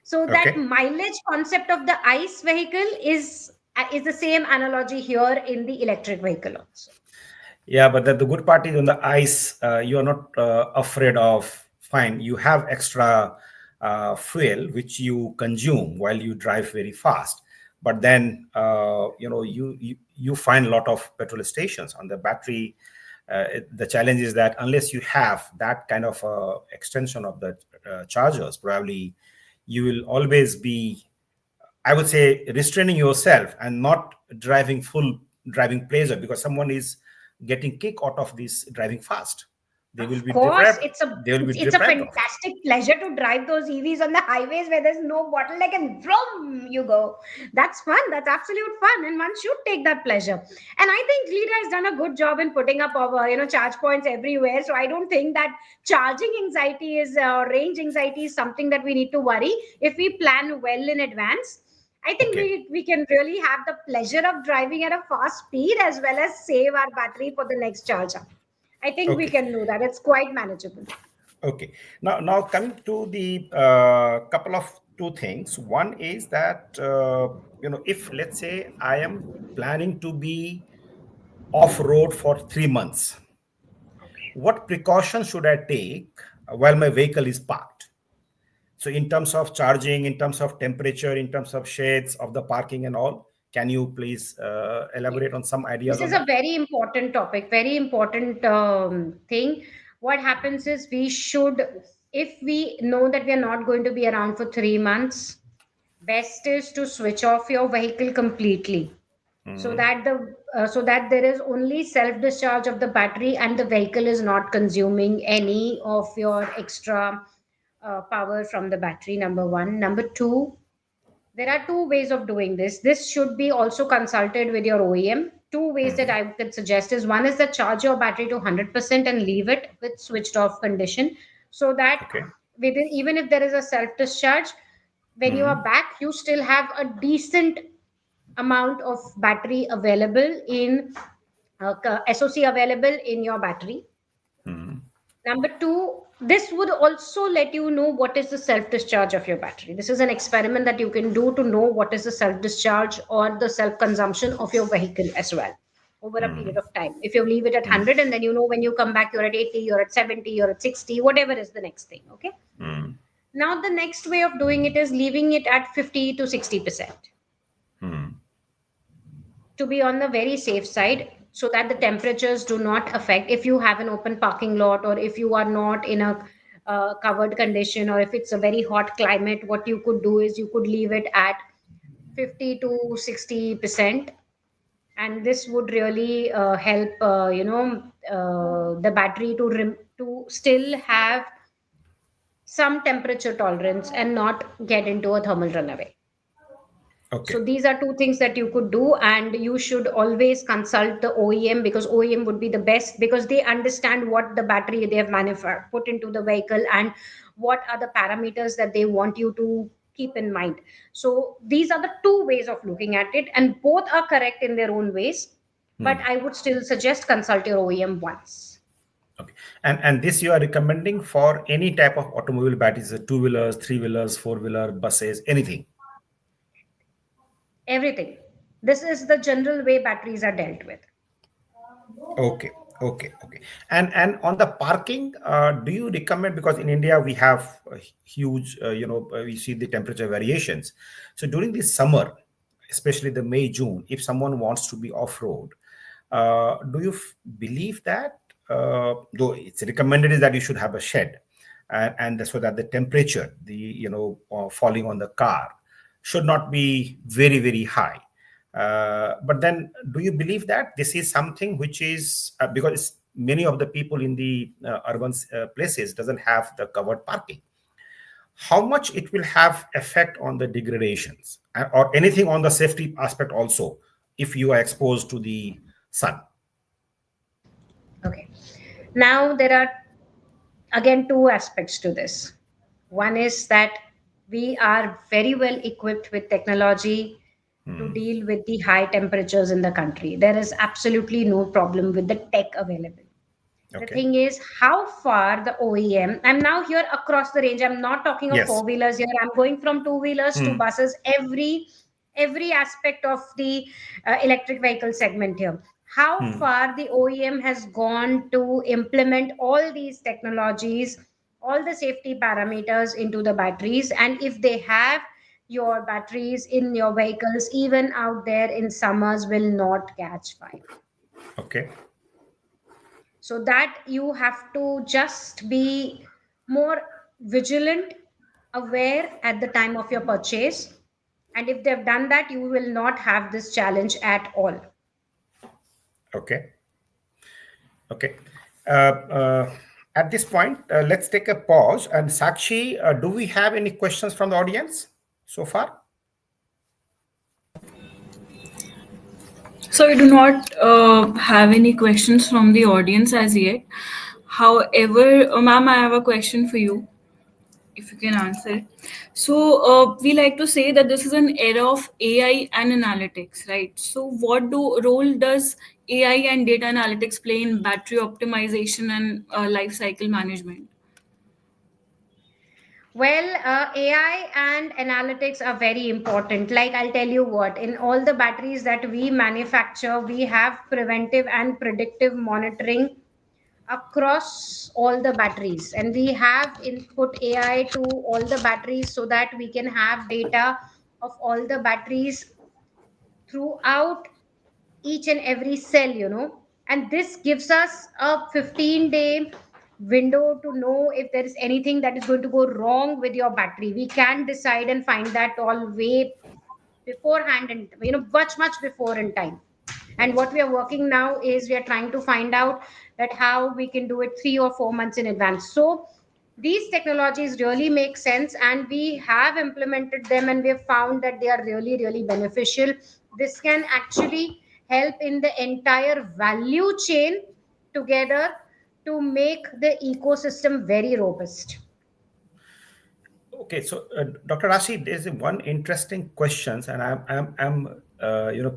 S2: So that
S1: Okay.
S2: mileage concept of the ICE vehicle is the same analogy here in the electric vehicle also.
S1: Yeah, but the good part is on the ice, you are not afraid of. Fine, you have extra fuel which you consume while you drive very fast, but then you find a lot of petrol stations on the battery. The challenge is that unless you have that kind of extension of the chargers, probably you will always be, I would say, restraining yourself and not driving full driving pleasure, because someone is getting kick out of this driving fast. They will
S2: Of
S1: be
S2: course,
S1: deprived.
S2: it's a
S1: They will be
S2: it's a
S1: deprived of.
S2: fantastic pleasure to drive those EVs on the highways where there's no bottleneck and vroom you go. That's fun. That's absolute fun, and one should take that pleasure. And I think GLIDA has done a good job in putting up our charge points everywhere. So I don't think that charging anxiety is range anxiety is something that we need to worry. If we plan well in advance, I think
S1: Okay.
S2: we can really have the pleasure of driving at a fast speed as well as save our battery for the next charger. I think we
S1: Okay.
S2: can do that. It's quite manageable.
S1: Okay. Now coming to the couple of two things. One is that if let's say I am planning to be off road for 3 months, what precautions should I take while my vehicle is parked? So in terms of charging, in terms of temperature, in terms of shades of the parking and all, can you please elaborate on some ideas
S2: This
S1: on
S2: is a
S1: that?
S2: very important topic, very important thing. What happens is if we know that we are not going to be around for 3 months, best is to switch off your vehicle completely, so that there is only self discharge of the battery and the vehicle is not consuming any of your extra power from the battery. Number one. Number two, there are two ways of doing this. This should be also consulted with your OEM. Two ways that I could suggest is, one is that charge your battery to 100% and leave it with switched off condition, so that
S1: Okay.
S2: even if there is a self discharge, when you are back, you still have a decent amount of battery available in SOC available in your battery. Number two, this would also let you know what is the self discharge of your battery. This is an experiment that you can do to know what is the self discharge or the self consumption of your vehicle as well. over a period of time. If you leave it at 100 and then when you come back, you're at 80, you're at 70, you're at 60, whatever is the next thing. Okay. Now, the next way of doing it is leaving it at 50 to 60% to be on the very safe side, so that the temperatures do not affect. If you have an open parking lot, or if you are not in a covered condition, or if it's a very hot climate, what you could do is you could leave it at 50 to 60%, and this would really help the battery to still have some temperature tolerance and not get into a thermal runaway.
S1: Okay.
S2: So these are two things that you could do, and you should always consult the OEM, because OEM would be the best, because they understand what the battery they have put into the vehicle and what are the parameters that they want you to keep in mind. So these are the two ways of looking at it, and both are correct in their own ways. But I would still suggest consult your OEM once.
S1: Okay. And this you are recommending for any type of automobile batteries, two-wheelers, three-wheelers, four-wheeler, buses, anything?
S2: Everything. This is the general way batteries are dealt with.
S1: Okay. And on the parking, do you recommend, because in India we have a huge, we see the temperature variations. So during the summer, especially the May, June, if someone wants to be off-road, do you believe that, though it's recommended is that you should have a shed, and so that the temperature, falling on the car should not be very, very high. But then, do you believe that this is something which is because many of the people in the urban places doesn't have the covered parking? How much it will have effect on the degradations or anything on the safety aspect also if you are exposed to the sun?
S2: Okay. Now there are again two aspects to this. One is that we are very well equipped with technology to deal with the high temperatures in the country. There is absolutely no problem with the tech available. The thing is how far the OEM, I'm now here across the range. I'm not talking of four-wheelers here. I'm going from two-wheelers to buses, every aspect of the electric vehicle segment here. How far the OEM has gone to implement all these technologies, all the safety parameters into the batteries, and if they have, your batteries in your vehicles, even out there in summers, will not catch fire.
S1: Okay.
S2: So that you have to just be more vigilant, aware at the time of your purchase. And if they've done that, you will not have this challenge at all.
S1: Okay. At this point, let's take a pause. And Sakshi, do we have any questions from the audience so far?
S3: So we do not have any questions from the audience as yet. However, ma'am, I have a question for you, if you can answer it. So we like to say that this is an era of AI and analytics, right? So what role does AI and data analytics play in battery optimization and life cycle management?
S2: Well, AI and analytics are very important. Like, I'll tell you what, in all the batteries that we manufacture, we have preventive and predictive monitoring across all the batteries. And we have input AI to all the batteries so that we can have data of all the batteries throughout each and every cell. And this gives us a 15-day window to know if there is anything that is going to go wrong with your battery. We can decide and find that all way beforehand, and much before in time. And what we are working now is we are trying to find out that how we can do it 3 or 4 months in advance. So these technologies really make sense, and we have implemented them, and we have found that they are really, really beneficial. This can actually help in the entire value chain together to make the ecosystem very robust.
S1: Okay, so Dr. Rashi, there's one interesting question, and I'm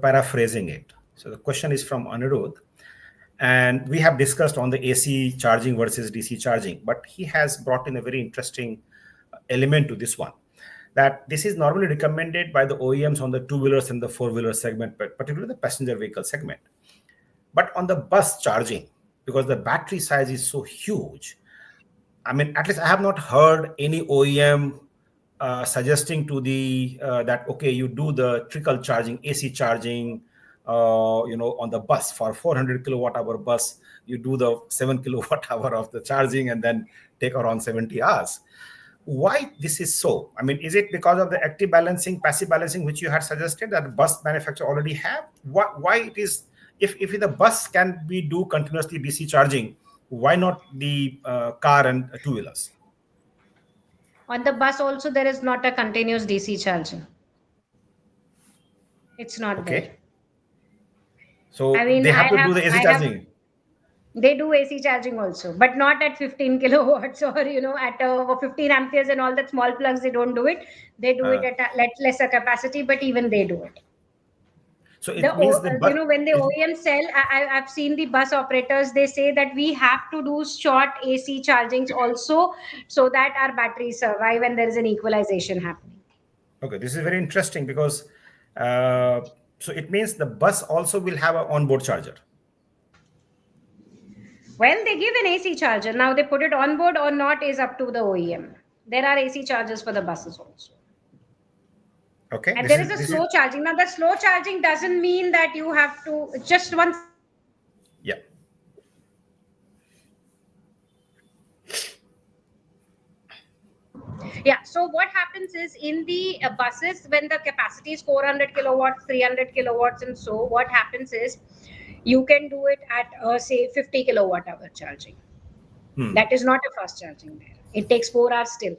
S1: paraphrasing it. So the question is from Anirudh, and we have discussed on the AC charging versus DC charging, but he has brought in a very interesting element to this one, that this is normally recommended by the OEMs on the two-wheelers and the four-wheeler segment, but particularly the passenger vehicle segment. But on the bus charging, because the battery size is so huge, I mean, at least I have not heard any OEM suggesting to the that okay, you do the trickle charging, AC charging, on the bus for 400 kilowatt hour bus. You do the 7 kilowatt hour of the charging and then take around 70 hours. Why this is so? I mean, is it because of the active balancing, passive balancing, which you had suggested that bus manufacturer already have? Why it is, if the bus can be do continuously DC charging, why not the car and two wheelers?
S2: On the bus also, there is not a continuous DC charging. It's not there.
S1: Okay, so
S2: I mean,
S1: they have to do the AC charging.
S2: they do AC charging also, but not at 15 kilowatts or at 15 amperes and all that small plugs. They don't do it. They do it at a lesser capacity, but even they do it.
S1: So it means the bus,
S2: when the OEM sell, I've seen the bus operators. They say that we have to do short AC chargings also, so that our batteries survive and there is an equalization happening.
S1: okay, this is very interesting because so it means the bus also will have an onboard charger.
S2: Well, they give an AC charger. Now they put it on board or not is up to the OEM. There are AC chargers for the buses also.
S1: Okay.
S2: And there is a slow charging. Now, the slow charging doesn't mean that you have to just one.
S1: Yeah.
S2: Yeah. So what happens is in the buses, when the capacity is 400 kilowatts, 300 kilowatts, and so what happens is you can do it at say 50 kilowatt hour charging. That is not a fast charging there. It takes 4 hours still.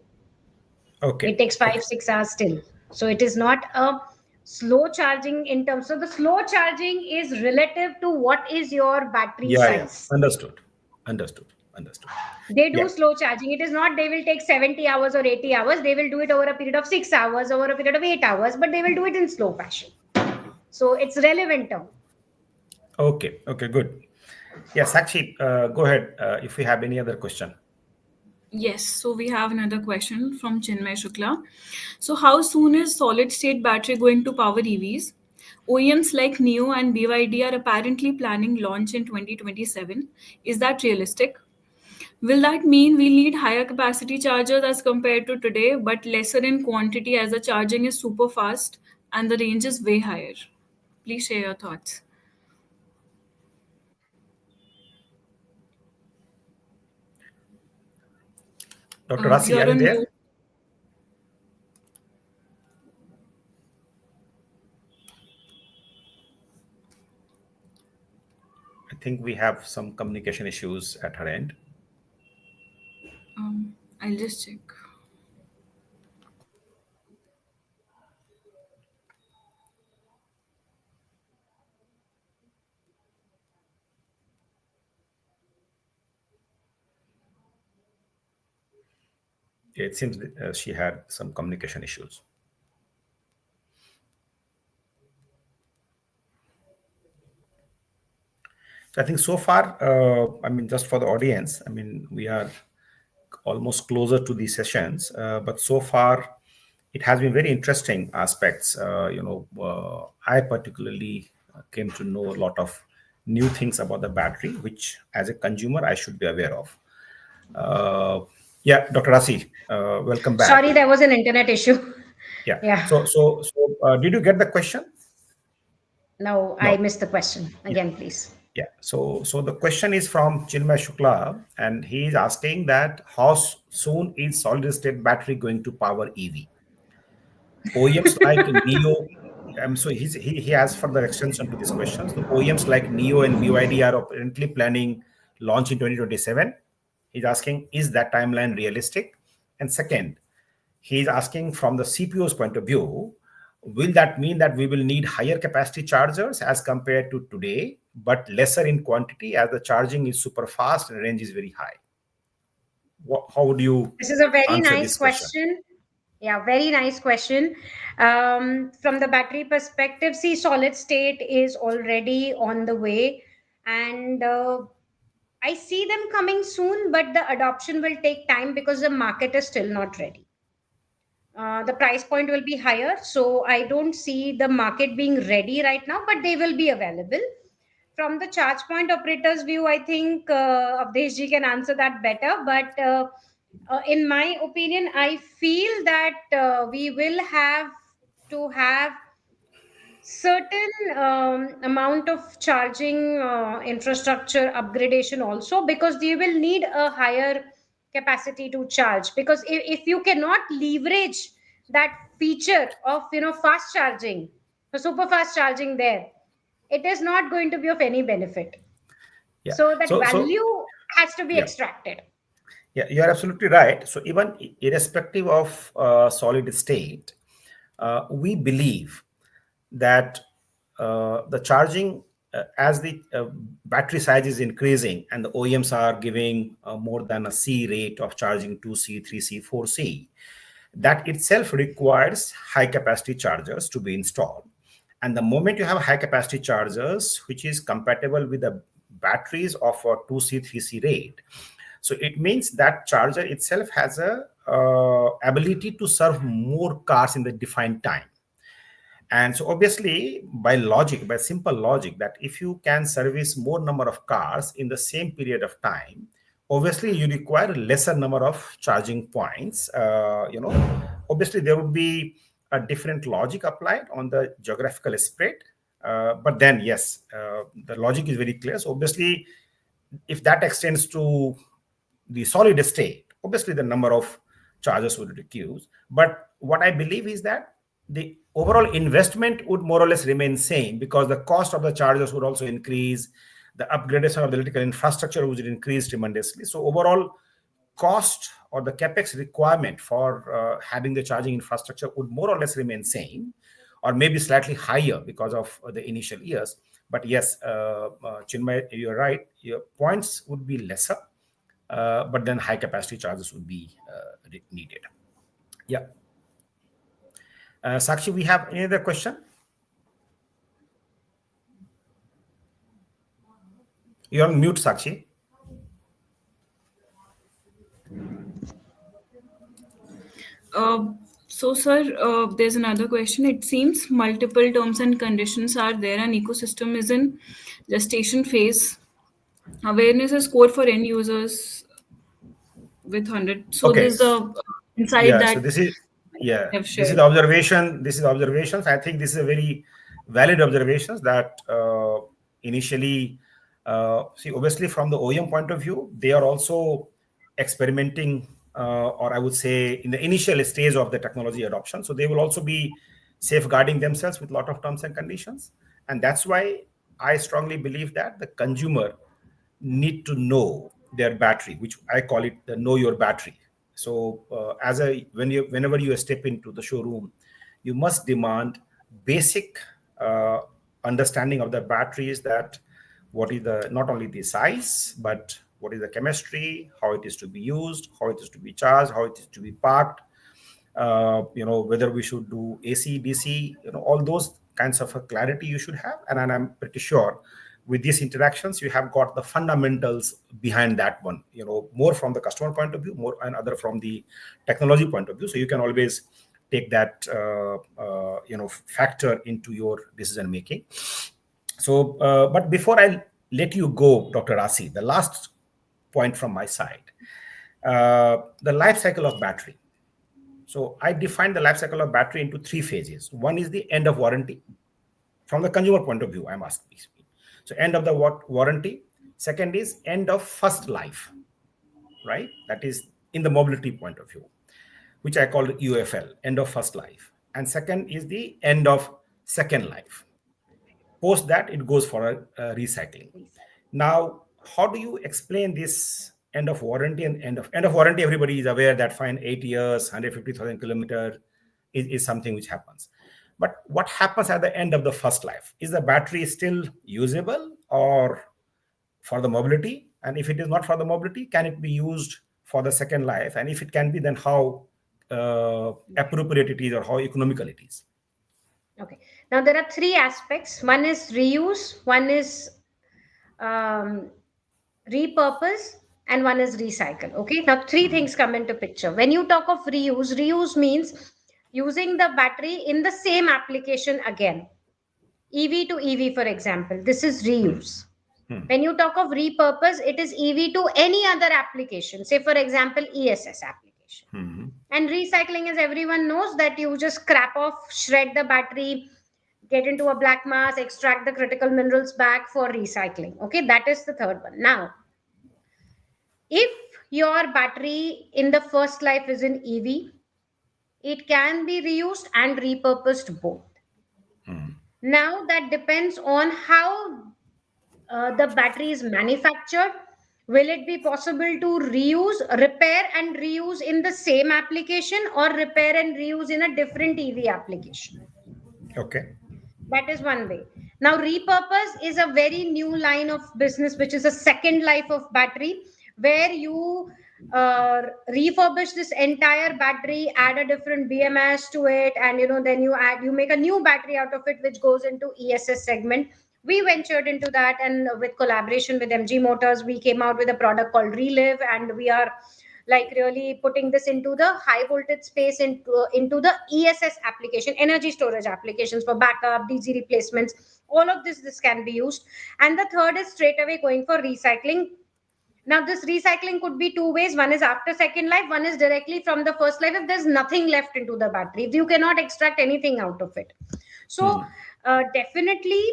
S1: Okay.
S2: It takes 5-6 hours still. So it is not a slow charging in terms. So the slow charging is relative to what is your battery size.
S1: Yeah. Understood.
S2: They do slow charging. It is not they will take 70 hours or 80 hours. They will do it over a period of 6 hours, over a period of 8 hours, but they will do it in slow fashion. So it's relevant term.
S1: Okay, good. Yeah, Sakshi, go ahead if we have any other question.
S3: Yes, so we have another question from 𝐁𝐚𝐭. So how soon is solid state battery going to power EVs? OEMs like 𝐁𝐚 and BYD are apparently planning launch in 2027. Is that realistic? Will that mean we'll need higher capacity chargers as compared to today, but lesser in quantity as the charging is super fast and the range is way higher? Please share your thoughts.
S1: Dr. Rashi,
S3: You're
S1: are you
S3: on
S1: there?
S3: mute.
S1: I think we have some communication issues at her end.
S3: I'll just check.
S1: It seems she had some communication issues. So I think so far, I mean, just for the audience, I mean, we are almost closer to these sessions, but so far it has been very interesting aspects. I particularly came to know a lot of new things about the battery, which as a consumer I should be aware of. Yeah, Dr. Rashi, welcome back.
S2: Sorry, there was an internet issue.
S1: Yeah. So did you get the question?
S2: No, I missed the question. Again, please.
S1: Yeah. So the question is from 𝐁𝐚𝐭, and he is asking that how soon is solid state battery going to power EV? OEMs like 𝐁𝐚, so he has further extension to this question. So OEMs like 𝐁𝐚 and BYD are apparently planning launch in 2027. He's asking, is that timeline realistic? And second, he's asking from the CPO's point of view, will that mean that we will need higher capacity chargers as compared to today, but lesser in quantity as the charging is super fast and range is very high? How would you
S2: This is a very
S1: answer
S2: nice
S1: this question?
S2: Yeah, very nice question. From the battery perspective, see, solid state is already on the way, and I see them coming soon, but the adoption will take time because the market is still not ready. The price point will be higher, so I don't see the market being ready right now, but they will be available. from the charge point operator's view, I think Avdesh ji can answer that better. But in my opinion, I feel that we will have to have certain amount of charging infrastructure upgradation also, because they will need a higher capacity to charge. Because if you cannot leverage that feature of fast charging, super fast charging there, it is not going to be of any benefit.
S1: Yeah.
S2: So that
S1: So
S2: value has to be
S1: yeah.
S2: extracted.
S1: Yeah, you are absolutely right. So even irrespective of solid state, we believe that the charging, as the battery size is increasing and the OEMs are giving more than a C rate of charging 2C, 3C, 4C, that itself requires high capacity chargers to be installed. And the moment you have high capacity chargers, which is compatible with the batteries of a 2C, 3C rate, so it means that charger itself has a ability to serve more cars in the defined time. And so obviously, by logic, by simple logic, that if you can service more number of cars in the same period of time, obviously you require lesser number of charging points. Obviously there would be a different logic applied on the geographical spread. But then, yes, the logic is very clear. So obviously, if that extends to the solid state, obviously the number of charges would reduce. But what I believe is that the overall investment would more or less remain same, because the cost of the chargers would also increase, the upgradation of the electrical infrastructure would increase tremendously. So overall cost or the capex requirement for having the charging infrastructure would more or less remain same, or maybe slightly higher because of the initial years. But yes, Chinmay, you're right, your points would be lesser, but then high capacity charges would be needed. Yeah. Sakshi, we have any other question? You're on mute, Sakshi.
S3: So, sir, there's another question. It seems multiple terms and conditions are there, and ecosystem is in gestation phase. Awareness is core for end users with 100. So,
S1: Okay.
S3: this is the insight
S1: Yeah. So
S3: that
S1: this is, yeah,
S3: I've
S1: this is
S3: shared.
S1: the observation. This is observations. I think this is a very valid observations that initially, see, obviously from the OEM point of view, they are also experimenting, or I would say in the initial stage of the technology adoption. So they will also be safeguarding themselves with a lot of terms and conditions. And that's why I strongly believe that the consumer need to know their battery, which I call it the know your battery. So whenever you step into the showroom, you must demand basic understanding of the batteries, that what is the, not only the size, but what is the chemistry, how it is to be used, how it is to be charged, how it is to be parked, whether we should do AC, DC, all those kinds of a clarity you should have. And I'm pretty sure with these interactions, you have got the fundamentals behind that one, more from the customer point of view, more and other from the technology point of view. So you can always take that, factor into your decision making. So, but before I let you go, Dr. Rasi, the last point from my side, the life cycle of battery. So I define the life cycle of battery into three phases. One is the end of warranty. From the consumer point of view, I'm asking. So end of the warranty. Second is end of first life, right? That is in the mobility point of view, which I call UFL, end of first life. And second is the end of second life. Post that, it goes for a recycling. Now, how do you explain this end of warranty and end of warranty? Everybody is aware that fine, 8 years, 150,000 kilometers is something which happens. But what happens at the end of the first life? Is the battery still usable or for the mobility? And if it is not for the mobility, can it be used for the second life? And if it can be, then how appropriate it is or how economical it is?
S2: Okay. Now there are three aspects. One is reuse, one is repurpose, and one is recycle. Okay. Now three things come into picture. When you talk of reuse means using the battery in the same application again. EV to EV, for example, this is reuse. When you talk of repurpose, it is EV to any other application, say for example ESS application. And recycling, as everyone knows, that you just scrap off, shred the battery, get into a black mass, extract the critical minerals back for recycling. Okay, that is the third one. Now, if your battery in the first life is in EV, it can be reused and repurposed both. Now, that depends on how the battery is manufactured. Will it be possible to reuse, repair and reuse in the same application, or repair and reuse in a different EV application?
S1: Okay.
S2: That is one way. Now, repurpose is a very new line of business, which is a second life of battery, where you refurbish this entire battery, add a different BMS to it, and then you make a new battery out of it, which goes into ESS segment. We ventured into that, and with collaboration with MG Motors, we came out with a product called Relive, and we are like really putting this into the high voltage space, into the ESS application, energy storage applications for backup, DC replacements. All of this can be used. And the third is straight away going for recycling. Now, this recycling could be two ways. One is after second life, one is directly from the first life, if there's nothing left into the battery, if you cannot extract anything out of it. So definitely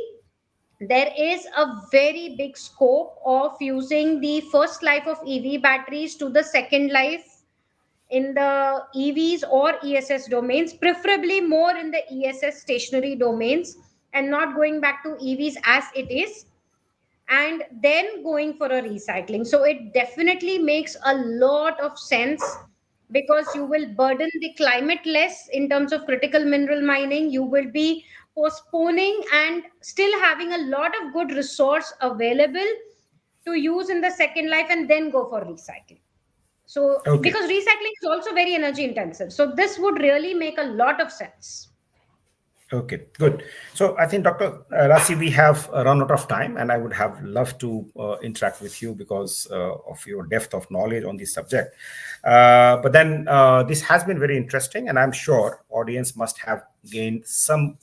S2: there is a very big scope of using the first life of EV batteries to the second life in the EVs or ESS domains, preferably more in the ESS stationary domains, and not going back to EVs as it is, and then going for a recycling. So it definitely makes a lot of sense, because you will burden the climate less in terms of critical mineral mining. You will be postponing and still having a lot of good resource available to use in the second life, and then go for recycling. So
S1: Okay.
S2: because recycling is also very energy intensive, so this would really make a lot of sense.
S1: Okay, good. So I think, Dr. Rashi, we have run out of time, and I would have loved to interact with you because of your depth of knowledge on this subject. But then this has been very interesting, and I'm sure audience must have gained some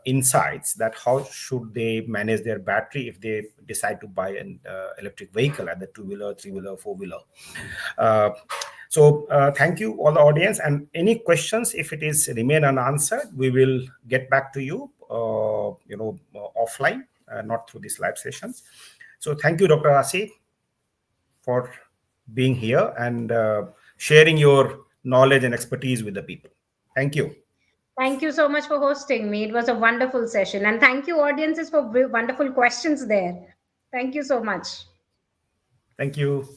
S1: insights that how should they manage their battery if they decide to buy an electric vehicle, either two-wheeler, three-wheeler, four-wheeler. So thank you, all the audience. And any questions, if it is remain unanswered, we will get back to you, offline, not through these live sessions. So thank you, Dr. Rashi, for being here and sharing your knowledge and expertise with the people. Thank you.
S2: Thank you so much for hosting me. It was a wonderful session, and thank you audiences for wonderful questions there. Thank you so much.
S1: Thank you.